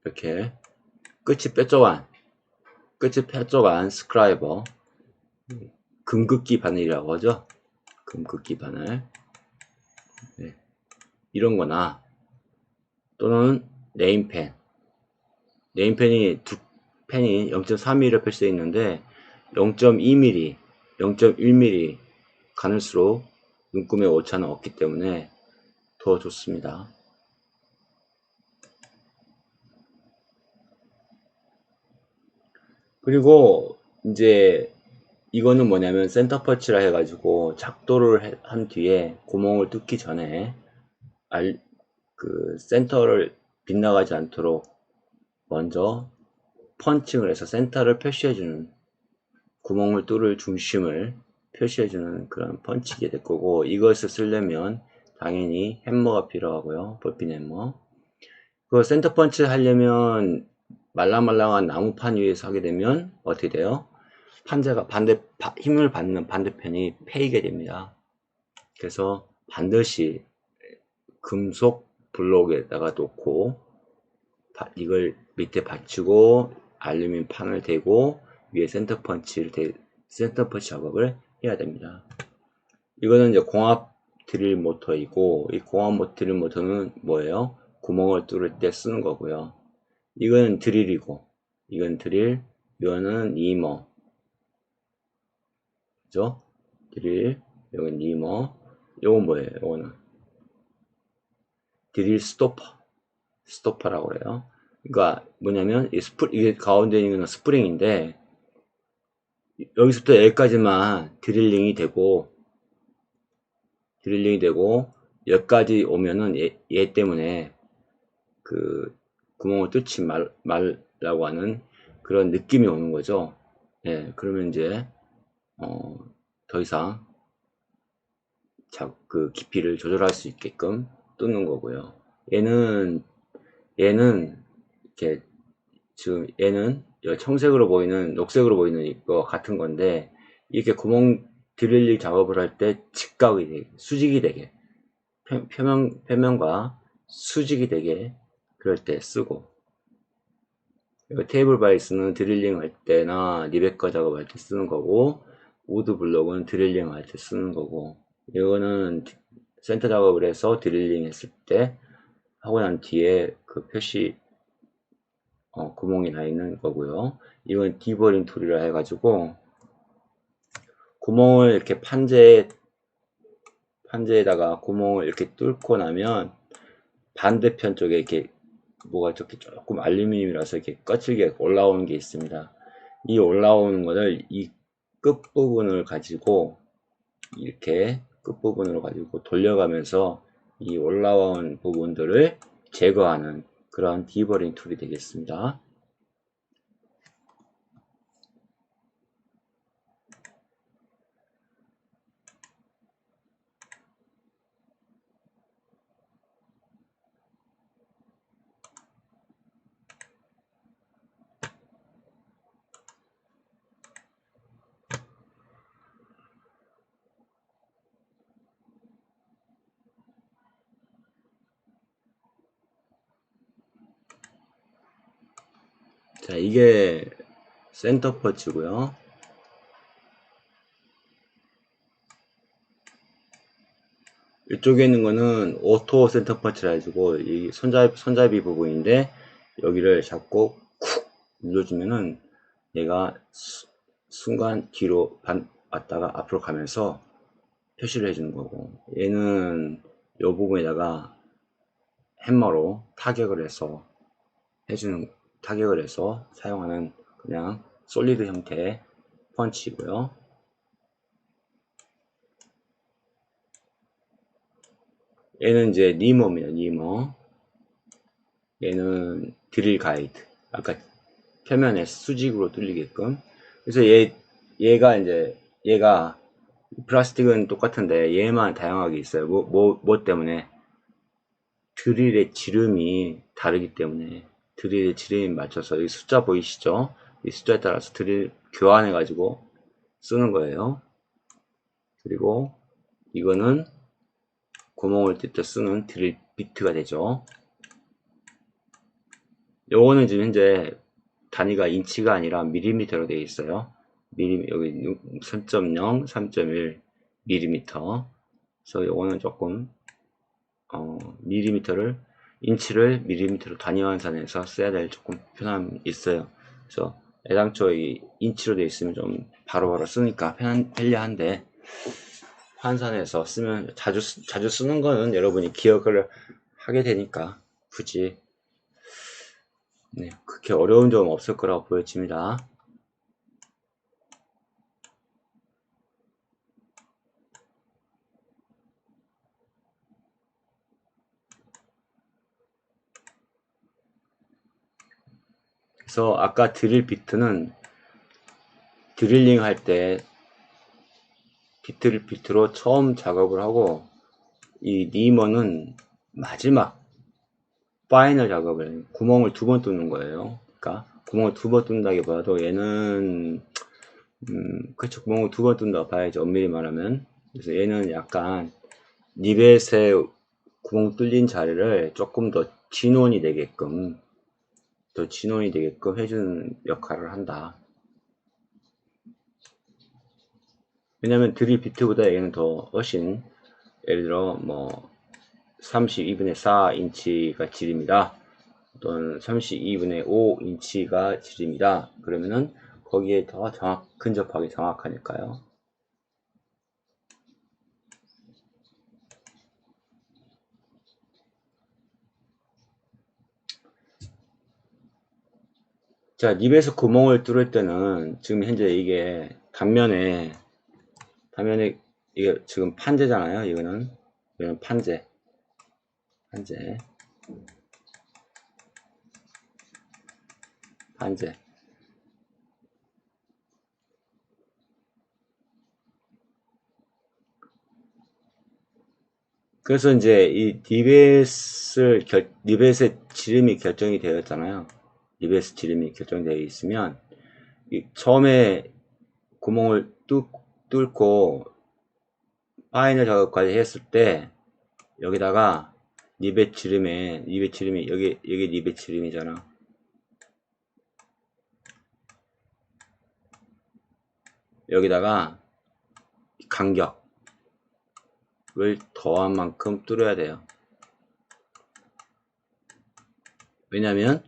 이렇게 끝이 뾰족한 스크라이버, 금극기 바늘이라고 하죠. 금극기 바늘. 네. 이런 거나 또는 네임펜이 두 펜이 0.3mm로 표시되어 있는데 0.2mm, 0.1mm 가늘수록 눈금의 오차는 없기 때문에 더 좋습니다. 그리고 이제 이거는 뭐냐면 센터 펀치라 해가지고 작도를 한 뒤에 구멍을 뚫기 전에 그 센터를 빗나가지 않도록 먼저 펀칭을 해서 센터를 표시해주는, 구멍을 뚫을 중심을 표시해주는 그런 펀치기 될 거고, 이것을 쓰려면 당연히 해머가 필요하고요. 볼핀 해머. 그 센터 펀치 하려면 말랑말랑한 나무판 위에서 하게 되면 어떻게 돼요? 판자가 힘을 받는 반대편이 패이게 됩니다. 그래서 반드시 금속 블록에다가 놓고 이걸 밑에 받치고 알루미늄 판을 대고 위에 센터 펀치 작업을 해야 됩니다. 이거는 이제 공합 드릴 모터이고, 이 공합 드릴 모터는 뭐예요? 구멍을 뚫을 때 쓰는 거고요. 이건 드릴이고, 이건 드릴, 이거는 니머, 그죠? 드릴, 이건 니머, 이건 뭐예요? 이거는 드릴 스토퍼라고 그래요. 그러니까 뭐냐면 이게 가운데 있는 건 스프링인데, 여기서부터 여기까지만 드릴링이 되고 여기까지 오면은 얘 때문에 그 구멍을 뚫지 말라고 하는 그런 느낌이 오는 거죠. 예, 그러면 이제 더 이상 그 깊이를 조절할 수 있게끔 뚫는 거고요. 얘는 이렇게 지금 얘는 청색으로 보이는, 녹색으로 보이는 이거 같은 건데, 이렇게 구멍 드릴링 작업을 할 때 직각이 되게, 수직이 되게, 표면과 수직이 되게 그럴 때 쓰고, 테이블 바이스는 드릴링 할 때나 리베카 작업할 때 쓰는 거고, 우드 블록은 드릴링 할 때 쓰는 거고, 이거는 센터 작업을 해서 드릴링 했을 때 하고 난 뒤에 그 표시 구멍이 나 있는 거고요. 이건 디버링 툴이라 해가지고 구멍을 이렇게 판재에다가 구멍을 이렇게 뚫고 나면 반대편 쪽에 이렇게 뭐가 이렇게 조금 알루미늄이라서 이렇게 거칠게 올라오는 게 있습니다. 이 올라오는 거를 이 끝부분을 가지고 이렇게 끝부분으로 가지고 돌려가면서 이 올라온 부분들을 제거하는 그런 디버링 툴이 되겠습니다. 자, 이게 센터 퍼치고요. 이쪽에 있는 거는 오토 센터 퍼치라 해가지고 이 손잡이 부분인데 여기를 잡고 쿡 눌러주면은 얘가 순간 뒤로 왔다가 앞으로 가면서 표시를 해주는 거고, 얘는 이 부분에다가 해머로 타격을 해서 사용하는 그냥 솔리드 형태의 펀치고요. 얘는 이제 니머입니다. 니머. 얘는 드릴 가이드. 아까 표면에 수직으로 뚫리게끔. 그래서 얘가 플라스틱은 똑같은데 얘만 다양하게 있어요. 뭐 때문에? 드릴의 지름이 다르기 때문에 드릴의 지름에 맞춰서 이 숫자 보이시죠? 이 숫자에 따라서 드릴 교환해 가지고 쓰는 거예요. 그리고 이거는 구멍을 뚫을 때 쓰는 드릴 비트가 되죠. 요거는 지금 현재 단위가 인치가 아니라 밀리미터로 되어 있어요. 여기 3.0, 3.1 밀리미터. 그래서 요거는 조금 인치를 밀리미터로 단위 환산해서 써야 될 조금 편함이 있어요. 그래서 애당초 이 인치로 되어 있으면 좀 바로바로 쓰니까 편리한데, 환산해서 쓰면 자주 쓰는 거는 여러분이 기억을 하게 되니까 굳이 그렇게 어려운 점은 없을 거라고 보여집니다. 그래서 아까 드릴 비트는 드릴링 할 때 비트로 처음 작업을 하고, 이 니머는 마지막 파이널 작업을 구멍을 2번 뚫는 거예요. 그러니까 구멍을 2번 뚫는다기보다도 얘는 그쵸, 구멍을 2번 뚫는다 봐야죠, 엄밀히 말하면. 그래서 얘는 약간 니벳에 구멍 뚫린 자리를 조금 더 진원이 되게끔 해주는 역할을 한다. 왜냐면 드릴 비트보다 얘는 더 훨씬, 예를 들어 뭐 32분의 4인치가 질입니다. 또는 32분의 5인치가 질입니다. 그러면은 거기에 더 근접하게 정확하니까요. 자, 닙에서 구멍을 뚫을 때는 지금 현재 이게 단면에 이게 지금 판재잖아요. 이거는 판재. 그래서 이제 이 니벳의 지름이 결정이 되었잖아요. 니벳 지름이 결정되어 있으면 처음에 구멍을 뚫고 파이널 작업까지 했을 때 여기다가 니벳 지름이 여기 니벳 지름이잖아. 여기다가 간격을 더한 만큼 뚫어야 돼요. 왜냐면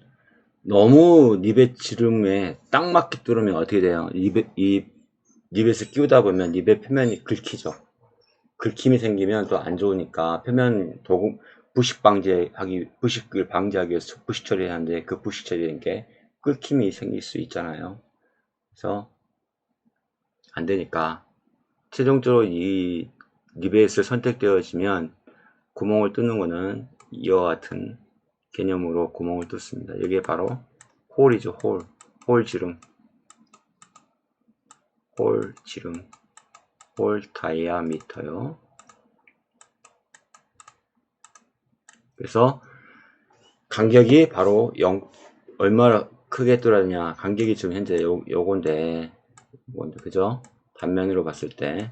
너무 니벳 지름에 딱 맞게 뚫으면 어떻게 돼요? 니벳을 끼우다 보면 니벳 표면이 긁히죠. 긁힘이 생기면 또 안 좋으니까 표면 부식을 방지하기 위해서 부식 처리를 하는데, 그 부식 처리라는 게 긁힘이 생길 수 있잖아요. 그래서 안 되니까 최종적으로 이 니벳을 선택되어지면 구멍을 뚫는 거는 이와 같은 개념으로 구멍을 뚫습니다. 여기에 바로 홀이죠. 홀 지름, 홀 다이아미터요. 그래서 간격이 바로 얼마나 크게 뚫었냐, 간격이 지금 현재 요건데 그죠? 단면으로 봤을 때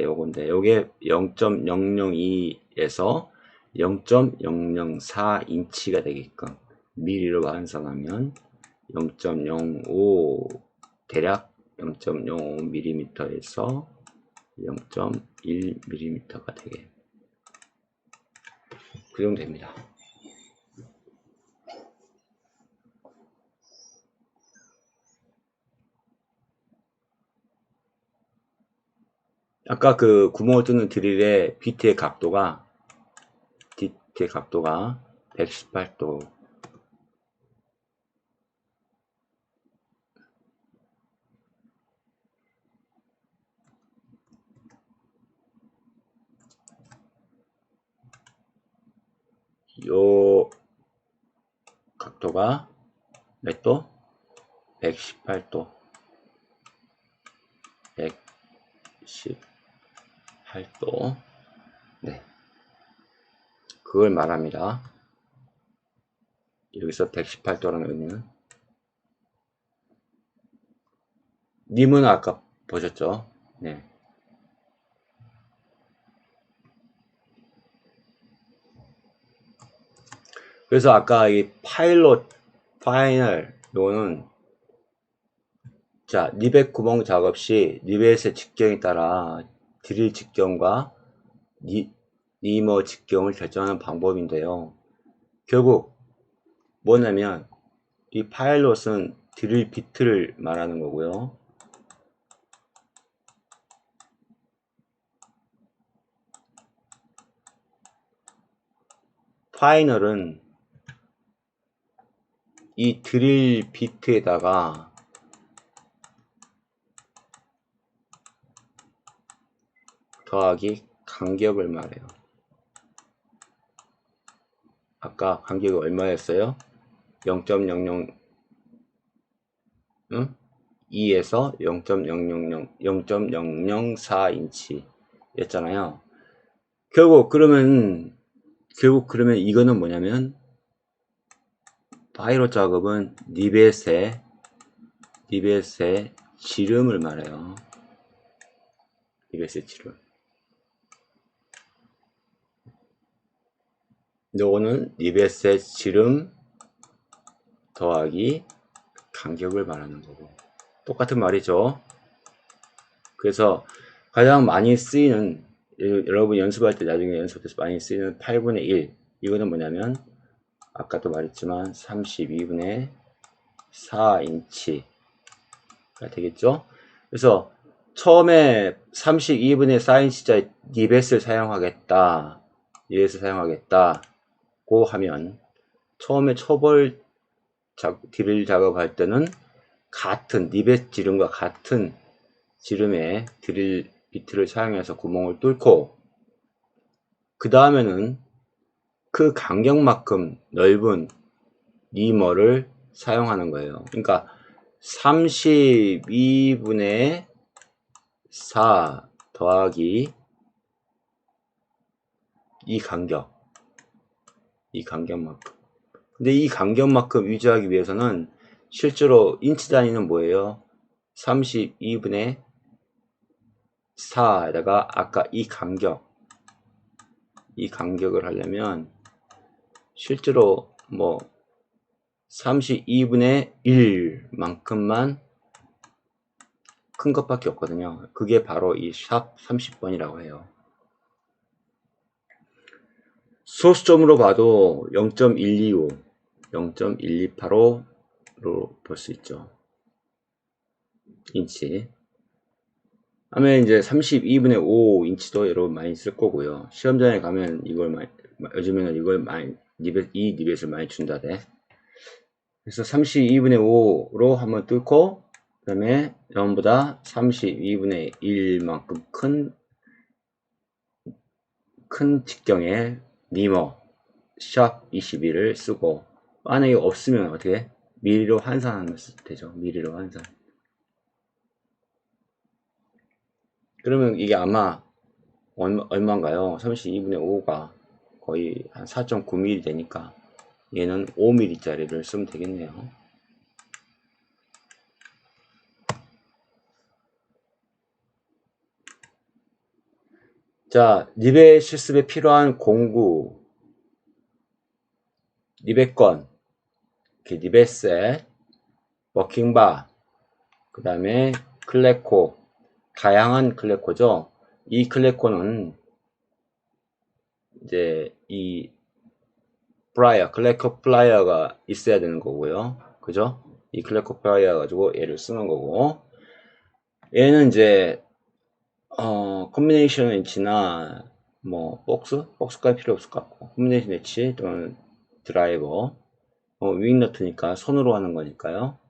요건데, 요게 0.002에서 0.004인치가 되게끔 mm로 환산하면 0.05 대략 0.05mm에서 0.1mm가 되게 그 정도 됩니다. 아까 그 구멍을 뚫는 드릴의 비트의 각도가 118도. 요 각도가 몇 도? 118도. 118도. 네. 그걸 말합니다. 여기서 118도라는 의미는 님은 아까 보셨죠? 네. 그래서 아까 이 파이널 요거는 자, 리벳 구멍 작업 시 리벳의 직경에 따라 드릴 직경과 니머 직경을 결정하는 방법인데요. 결국 뭐냐면 이 파일럿은 드릴 비트를 말하는 거고요. 파이널은 이 드릴 비트에다가 더하기 간격을 말해요. 아까 간격이 얼마였어요? 0.00 2에서 0.004인치 였잖아요. 결국 그러면 이거는 뭐냐면 파이럿 작업은 리벳의 지름을 말해요. 리벳의 지름. 요거는 리벳의 지름 더하기 간격을 말하는 거고 똑같은 말이죠. 그래서 가장 많이 쓰이는 여러분 연습할 때 나중에 연습해서 많이 쓰이는 8분의 1 이거는 뭐냐면 아까도 말했지만 32분의 4인치가 되겠죠. 그래서 처음에 32분의 4인치짜리 리벳을 사용하겠다고 하면 처음에 초벌 드릴 작업할 때는 같은 리벳 지름과 같은 지름의 드릴 비트를 사용해서 구멍을 뚫고 그 다음에는 그 간격만큼 넓은 니머를 사용하는 거예요. 그러니까 32분의 4 더하기 이 간격만큼. 근데 이 간격만큼 유지하기 위해서는 실제로 인치 단위는 뭐예요? 32분의 4에다가 아까 이 간격을 하려면 실제로 뭐 32분의 1만큼만 큰 것밖에 없거든요. 그게 바로 이 샵 30번이라고 해요. 소수점으로 봐도 0.125, 0.1285로 볼 수 있죠. 인치. 하면 이제 32분의 5 인치도 여러분 많이 쓸 거고요. 시험장에 가면 요즘에는 이걸 이 리벳을 많이 준다대. 그래서 32분의 5로 한번 뚫고, 그 다음에 전보다 32분의 1만큼 큰 직경의 니머 샵 21을 쓰고, 만약에 없으면 어떻게? 미리로 환산하면 되죠. 미리로 환산. 그러면 이게 아마 얼마인가요? 32분의 5가 거의 한 4.9mm 되니까 얘는 5mm 짜리를 쓰면 되겠네요. 자, 리벳 실습에 필요한 공구 리벳건 이렇게 니베셋, 워킹바, 그 다음에 클레코, 다양한 클레코죠. 이 클레코는 이제 이 플라이어, 클레코 플라이어가 있어야 되는 거고요. 그죠? 이 클레코 플라이어 가지고 얘를 쓰는 거고, 얘는 이제 컴비네이션 엣지나 뭐 박스까지 필요 없을 것 같고, 컴비네이션 엣지 또는 드라이버, 윙너트니까 손으로 하는 거니까요.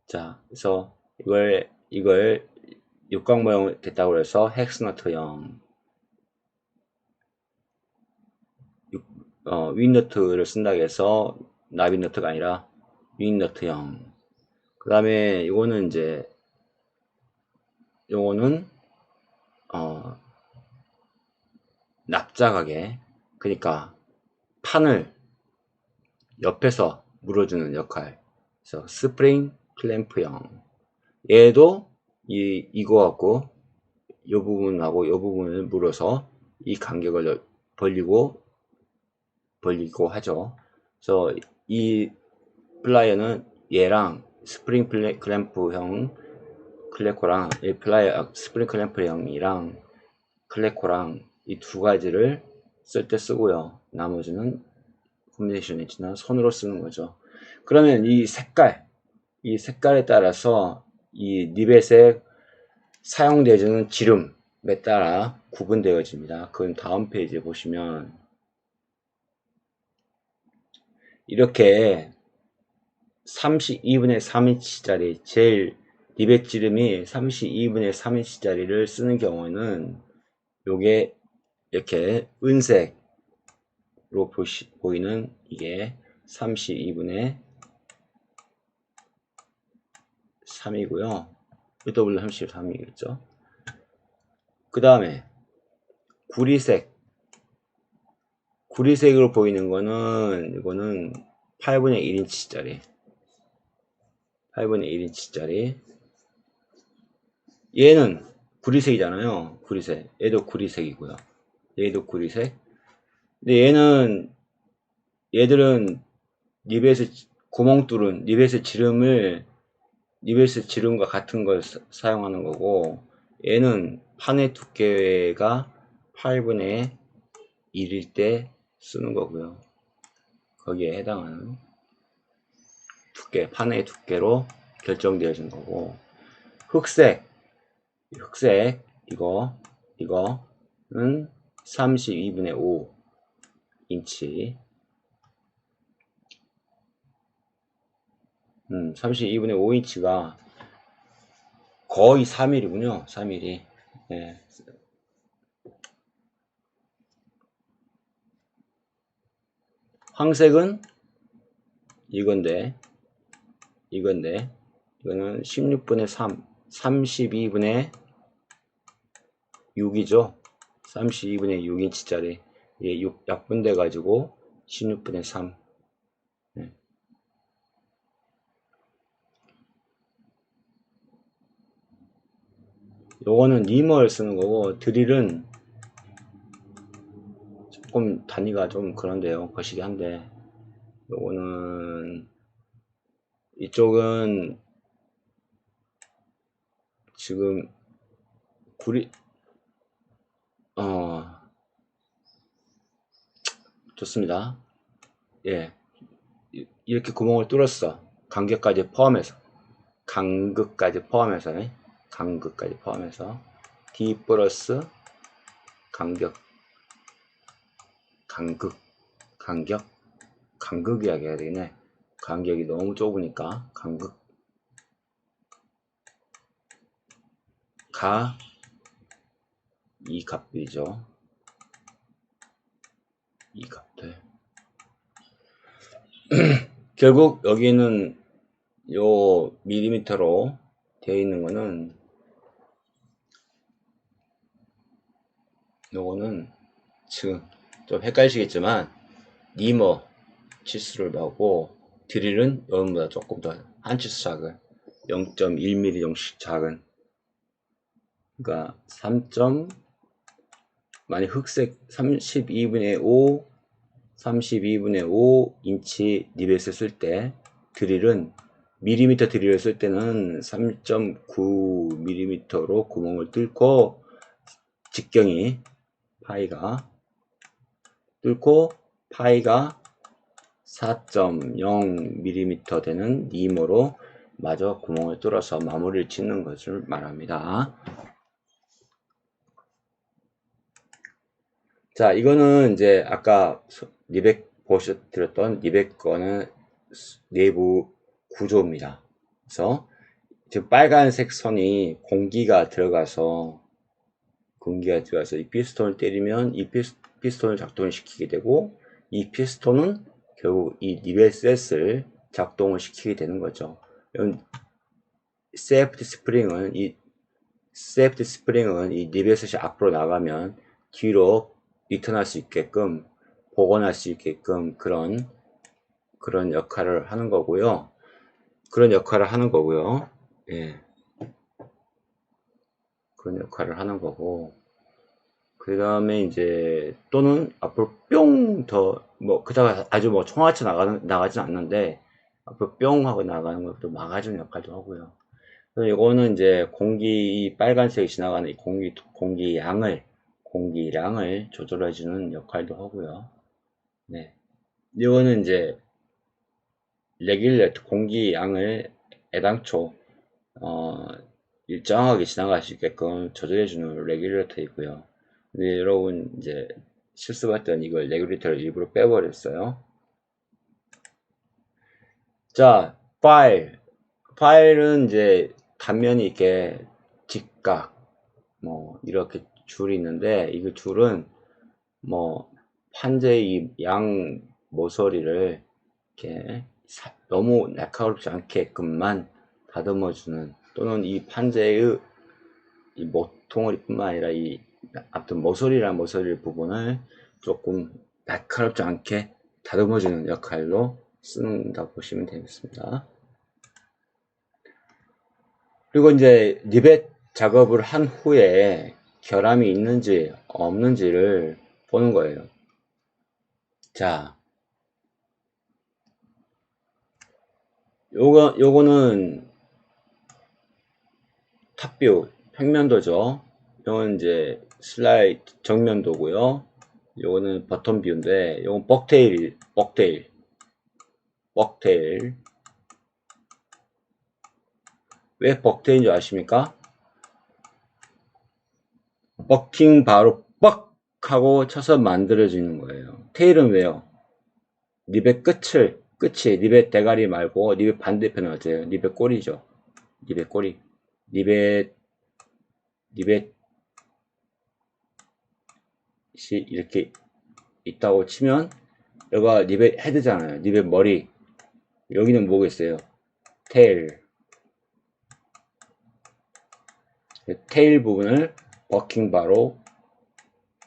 자, 그래서 이걸 육각 모형 됐다고 해서 헥스너트형 윙너트를 쓴다고 해서 나비너트가 아니라 윙너트형. 그 다음에 이거는 이제 요거는 납작하게, 그러니까 판을 옆에서 물어주는 역할. 그래서 스프링 클램프형. 얘도 이거 갖고 요 부분하고 요 부분을 물어서 이 간격을 벌리고 하죠. 그래서 이 플라이어는 얘랑 스프링 클램프형 클레코랑 이 플라이어 스프링 클램프형이랑 클레코랑 이 두 가지를 쓸 때 쓰고요. 나머지는 콤비네이션 엣지나 손으로 쓰는 거죠. 그러면 이 색깔에 따라서 이 니벳에 사용되어지는 지름에 따라 구분되어집니다. 그건 다음 페이지에 보시면 이렇게 32분의 3인치짜리 제일 니벳 지름이 32분의 3인치짜리를 쓰는 경우는 요게 이렇게 은색으로 보이는 이게 32분의 3이고요. W 33이겠죠. 그 다음에 구리색으로 보이는 거는 이거는 8분의 1인치짜리 8분의 1인치짜리 얘는 구리색이잖아요. 구리색. 얘도 구리색이고요. 얘도 구리색. 근데 얘들은 니벳의 구멍 뚫은 니벳의 지름과 같은 걸 사용하는 거고, 얘는 판의 두께가 8분의 1일 때 쓰는 거고요. 거기에 해당하는 판의 두께로 결정되어진 거고, 흑색 이거는 32분의 5인치 32분의 5인치가 거의 3mm군요. 3mm. 네. 황색은 이거는 16분의 3, 32분의 6이죠. 32분의 6인치짜리. 이게 약분돼 가지고 16분의 3. 네. 요거는 리머를 쓰는 거고, 드릴은 조금 단위가 좀 그런데요. 거시기 한데, 요거는 이쪽은 지금 좋습니다. 예, 이렇게 구멍을 뚫었어. 간격까지 포함해서 D 플러스 간극 이야기 해야 되겠네. 간격이 너무 좁으니까 이 값이죠. 이 값들. 결국 여기는 요 밀리미터로 되어 있는 거는 요거는 지금 좀 헷갈리시겠지만 리머 치수를 넣고, 드릴은 여기보다 조금 더 한 치수 작은 0.1mm 정도씩 작은, 그러니까 만약 흑색 32분의 5인치 니벳을 쓸 때 드릴은 밀리미터 드릴을 쓸 때는 3.9mm로 구멍을 뚫고 직경이 파이가 뚫고 파이가 4.0mm 되는 니모로 마저 구멍을 뚫어서 마무리를 짓는 것을 말합니다. 자, 이거는 이제 아까 리벡 보셔드렸던 리벡 거는 내부 구조입니다. 그래서 지금 빨간색 선이 공기가 들어가서 이 피스톤을 때리면 이 피스톤을 작동을 시키게 되고, 이 피스톤은 결국 이 리벳셋을 작동을 시키게 되는 거죠. 세이프티 스프링은 이 리벳셋이 앞으로 나가면 뒤로 리턴할 수 있게끔, 복원할 수 있게끔 그런 역할을 하는 거고요. 예. 그런 역할을 하는 거고, 그 다음에 이제 또는 앞으로 뿅 더 그다가 아주 총알차 나가진 않는데 앞으로 뿅 하고 나가는 것도 막아주는 역할도 하고요. 그래서 이거는 이제 이 빨간색이 지나가는 이 공기량을 조절해주는 역할도 하고요. 네, 이거는 이제 레귤레이터 공기량을 애당초 일정하게 지나갈 수 있게끔 조절해주는 레귤레이터이고요. 근데 여러분 이제 실수가 했던 이걸 레귤레이터를 일부러 빼버렸어요. 자, 파일은 이제 단면이 이렇게 직각 이렇게 줄이 있는데, 이 줄은 판재의 양 모서리를 이렇게 너무 날카롭지 않게끔만 다듬어주는, 또는 이 판재의 이 모퉁어리뿐만 아니라 아무튼 모서리 부분을 조금 날카롭지 않게 다듬어주는 역할로 쓰는다 보시면 되겠습니다. 그리고 이제 리벳 작업을 한 후에 결함이 있는지 없는지를 보는 거예요. 자, 요거는 탑뷰 평면도죠. 요건 이제 슬라이드 정면도고요. 요거는 버튼 뷰인데, 요건 벅테일. 왜 벅테일인 줄 아십니까? 버킹 바로 뻑 하고 쳐서 만들어지는 거예요. 테일은 왜요? 리벳 끝이 리벳 대가리 말고 리벳 반대편은 어때요? 리벳 꼬리죠. 리벳 꼬리. 리벳이 이렇게 있다고 치면 여기가 리벳 헤드잖아요. 리벳 머리. 여기는 뭐겠어요? 테일. 테일 부분을 버킹 바로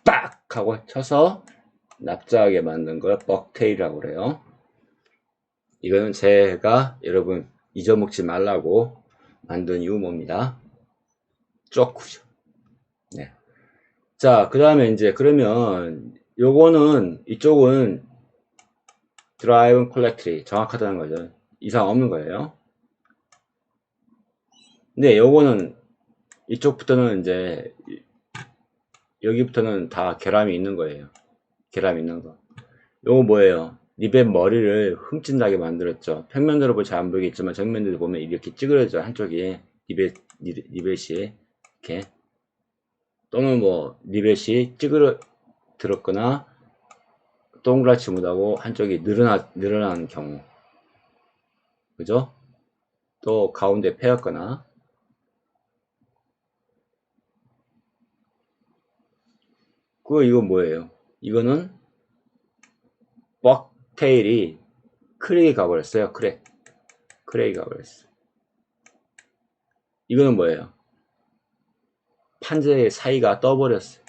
빡 하고 쳐서 납작하게 만든 걸 벅테일이라고 그래요. 이거는 제가 여러분 잊어먹지 말라고 만든 유머입니다. 쪼쿠죠. 네. 자, 그 다음에 이제 그러면 요거는 이쪽은 드라이브 콜렉트리 정확하다는 거죠. 이상 없는 거예요. 근데 요거는 이쪽부터는 이제 여기부터는 다 결함이 있는 거예요. 결함이 있는 거. 요거 뭐예요? 리벳 머리를 흠집나게 만들었죠. 평면으로 보면 잘 안 보이겠지만 정면으로 보면 이렇게 찌그러져. 한쪽이 리벳이 이렇게, 또는 리벳이 찌그러들었거나 동그랗지 못하고 한쪽이 늘어난 경우, 그죠? 또 가운데 패였거나. 이거 뭐예요? 이거는 벅테일이 크랙이 가버렸어요. 크랙이 가버렸어요. 이거는 뭐예요? 판재의 사이가 떠버렸어요.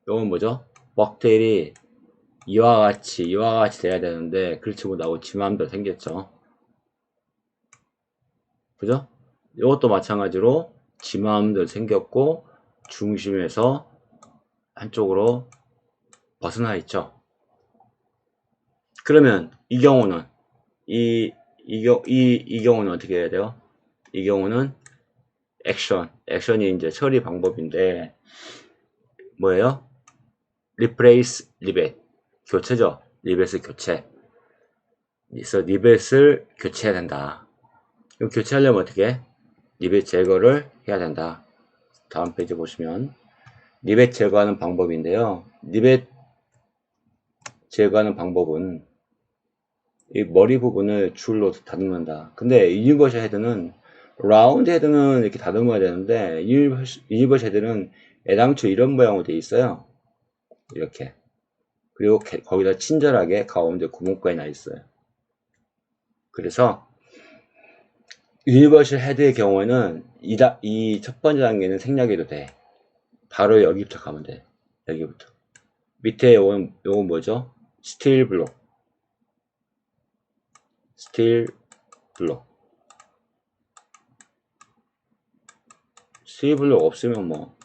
이건 뭐죠? 벅테일이 이와 같이 돼야 되는데 그렇지 못하고 지 맘대로 생겼죠. 그죠? 이것도 마찬가지로 지 맘대로 생겼고 중심에서 한쪽으로 벗어나 있죠. 그러면 이 경우는 이 경우는 어떻게 해야 돼요? 이 경우는 액션이 이제 처리 방법인데 뭐예요? replace 리벳 교체죠. 리벳을 교체. 그래서 리벳을 교체해야 된다. 그럼 교체하려면 어떻게 해? 리벳 제거를 해야 된다. 다음 페이지 보시면 리벳 제거하는 방법인데요. 리벳 제거하는 방법은 이 머리 부분을 줄로 다듬는다. 근데 유니버셜 헤드는 라운드 헤드는 이렇게 다듬어야 되는데 유니버셜 헤드는 애당초 이런 모양으로 되어 있어요. 이렇게. 그리고 거기다 친절하게 가운데 구멍까지 나 있어요. 그래서 유니버셜 헤드의 경우에는 이 첫 번째 단계는 생략해도 돼. 바로 여기부터 가면 돼. 여기부터. 밑에 요건 뭐죠? 스틸 블록. 스틸 블록. 스틸 블록 없으면 뭐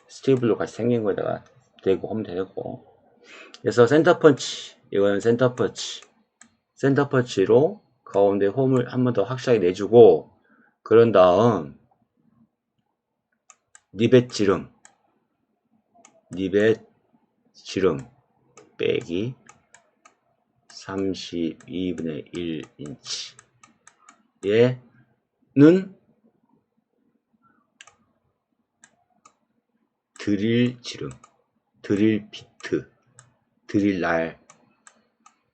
스틸 블록 같이 생긴 거에다가 대고 하면 되고. 그래서 센터 펀치. 이거는 센터 펀치. 센터 펀치로 가운데 홈을 한 번 더 확실하게 내주고, 그런 다음 리벳 지름 빼기 32분의 1인치 얘는 드릴 지름, 드릴 비트, 드릴 날,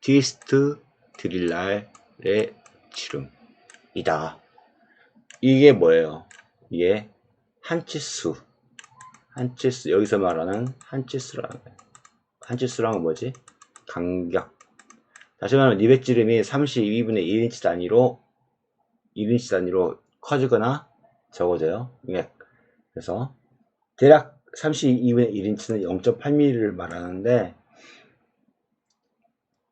트위스트 드릴 날의 지름이다. 이게 뭐예요? 이게 한치수, 여기서 말하는 한치수라는 거예요. 한치수란 건 뭐지? 간격. 다시 말하면 리벳 지름이 32분의 1인치 단위로 커지거나 적어져요. 그래서 대략 32분의 1인치는 0.8mm를 말하는데,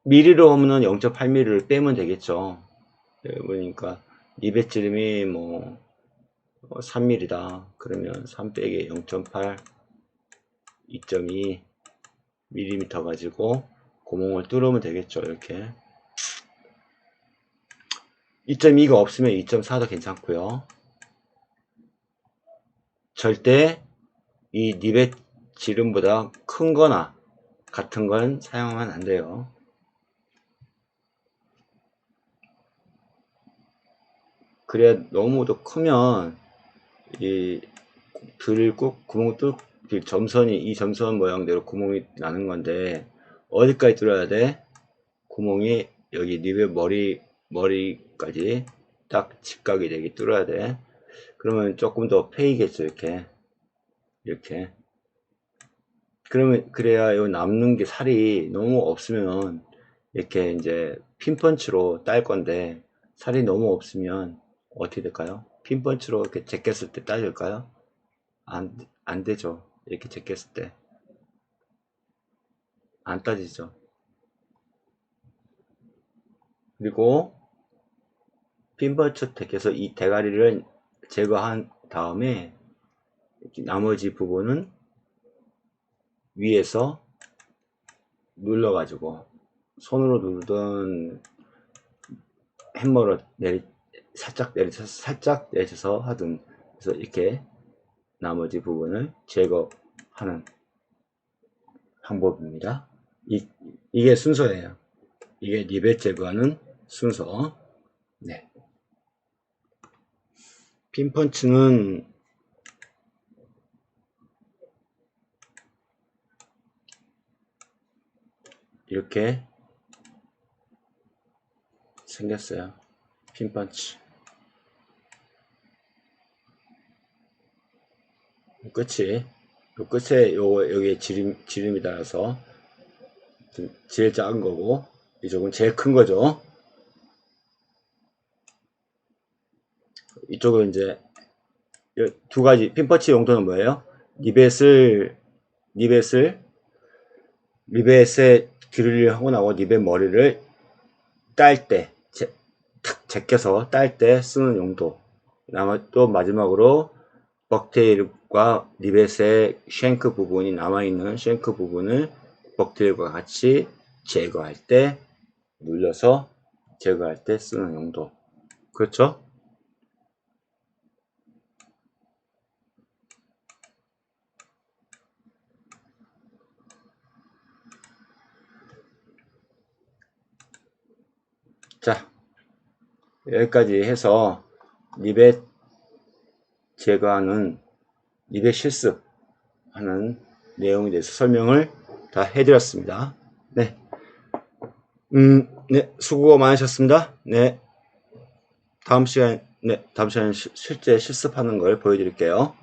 미리로 하면 0.8mm를 빼면 되겠죠. 그러니까 리벳 지름이 뭐 3mm다. 그러면 3 빼기 0.8 2.2 mm 가지고 구멍을 뚫으면 되겠죠. 이렇게 2.2가 없으면 2.4도 괜찮고요. 절대 이 리벳 지름보다 큰 거나 같은 건 사용하면 안 돼요. 그래야 너무도 크면 이 드릴 꾹 구멍 뚫 점선이 이 점선 모양대로 구멍이 나는 건데, 어디까지 뚫어야 돼? 구멍이 여기 리벳 머리까지 딱 직각이 되게 뚫어야 돼. 그러면 조금 더 패이겠죠. 이렇게 그러면 그래야 요 남는 게 살이 너무 없으면 이렇게 이제 핀펀치로 딸 건데, 살이 너무 없으면 어떻게 될까요? 핀펀치로 이렇게 제꼈을 때 따질까요? 안 되죠. 이렇게 제꼈을 때 안 따지죠. 그리고 핀펀치 택해서 이 대가리를 제거한 다음에 나머지 부분은 위에서 눌러가지고 손으로 누르든 햄머로 살짝 내려서 하든, 그래서 이렇게 나머지 부분을 제거하는 방법입니다. 이게 순서예요. 이게 리벳 제거하는 순서. 네. 핀펀치는 이렇게 생겼어요. 핀펀치. 끝에 여기 지름이 따라서 제일 작은 거고, 이쪽은 제일 큰 거죠. 이쪽은 이제 두 가지 핀펀치 용도는 뭐예요? 리벳에 드릴을 하고 나고 리벳 머리를 딸 때, 탁 제껴서 딸 때 쓰는 용도. 또 마지막으로 벅테일과 리벳의 쉔크 부분이 남아있는 쉔크 부분을 벅테일과 같이 제거할 때 눌려서 제거할 때 쓰는 용도. 그렇죠? 자, 여기까지 해서 리벳 제거하는 리벳 실습하는 내용에 대해서 설명을 다 해드렸습니다. 네. 네, 수고 많으셨습니다. 네. 다음 시간에 실제 실습하는 걸 보여드릴게요.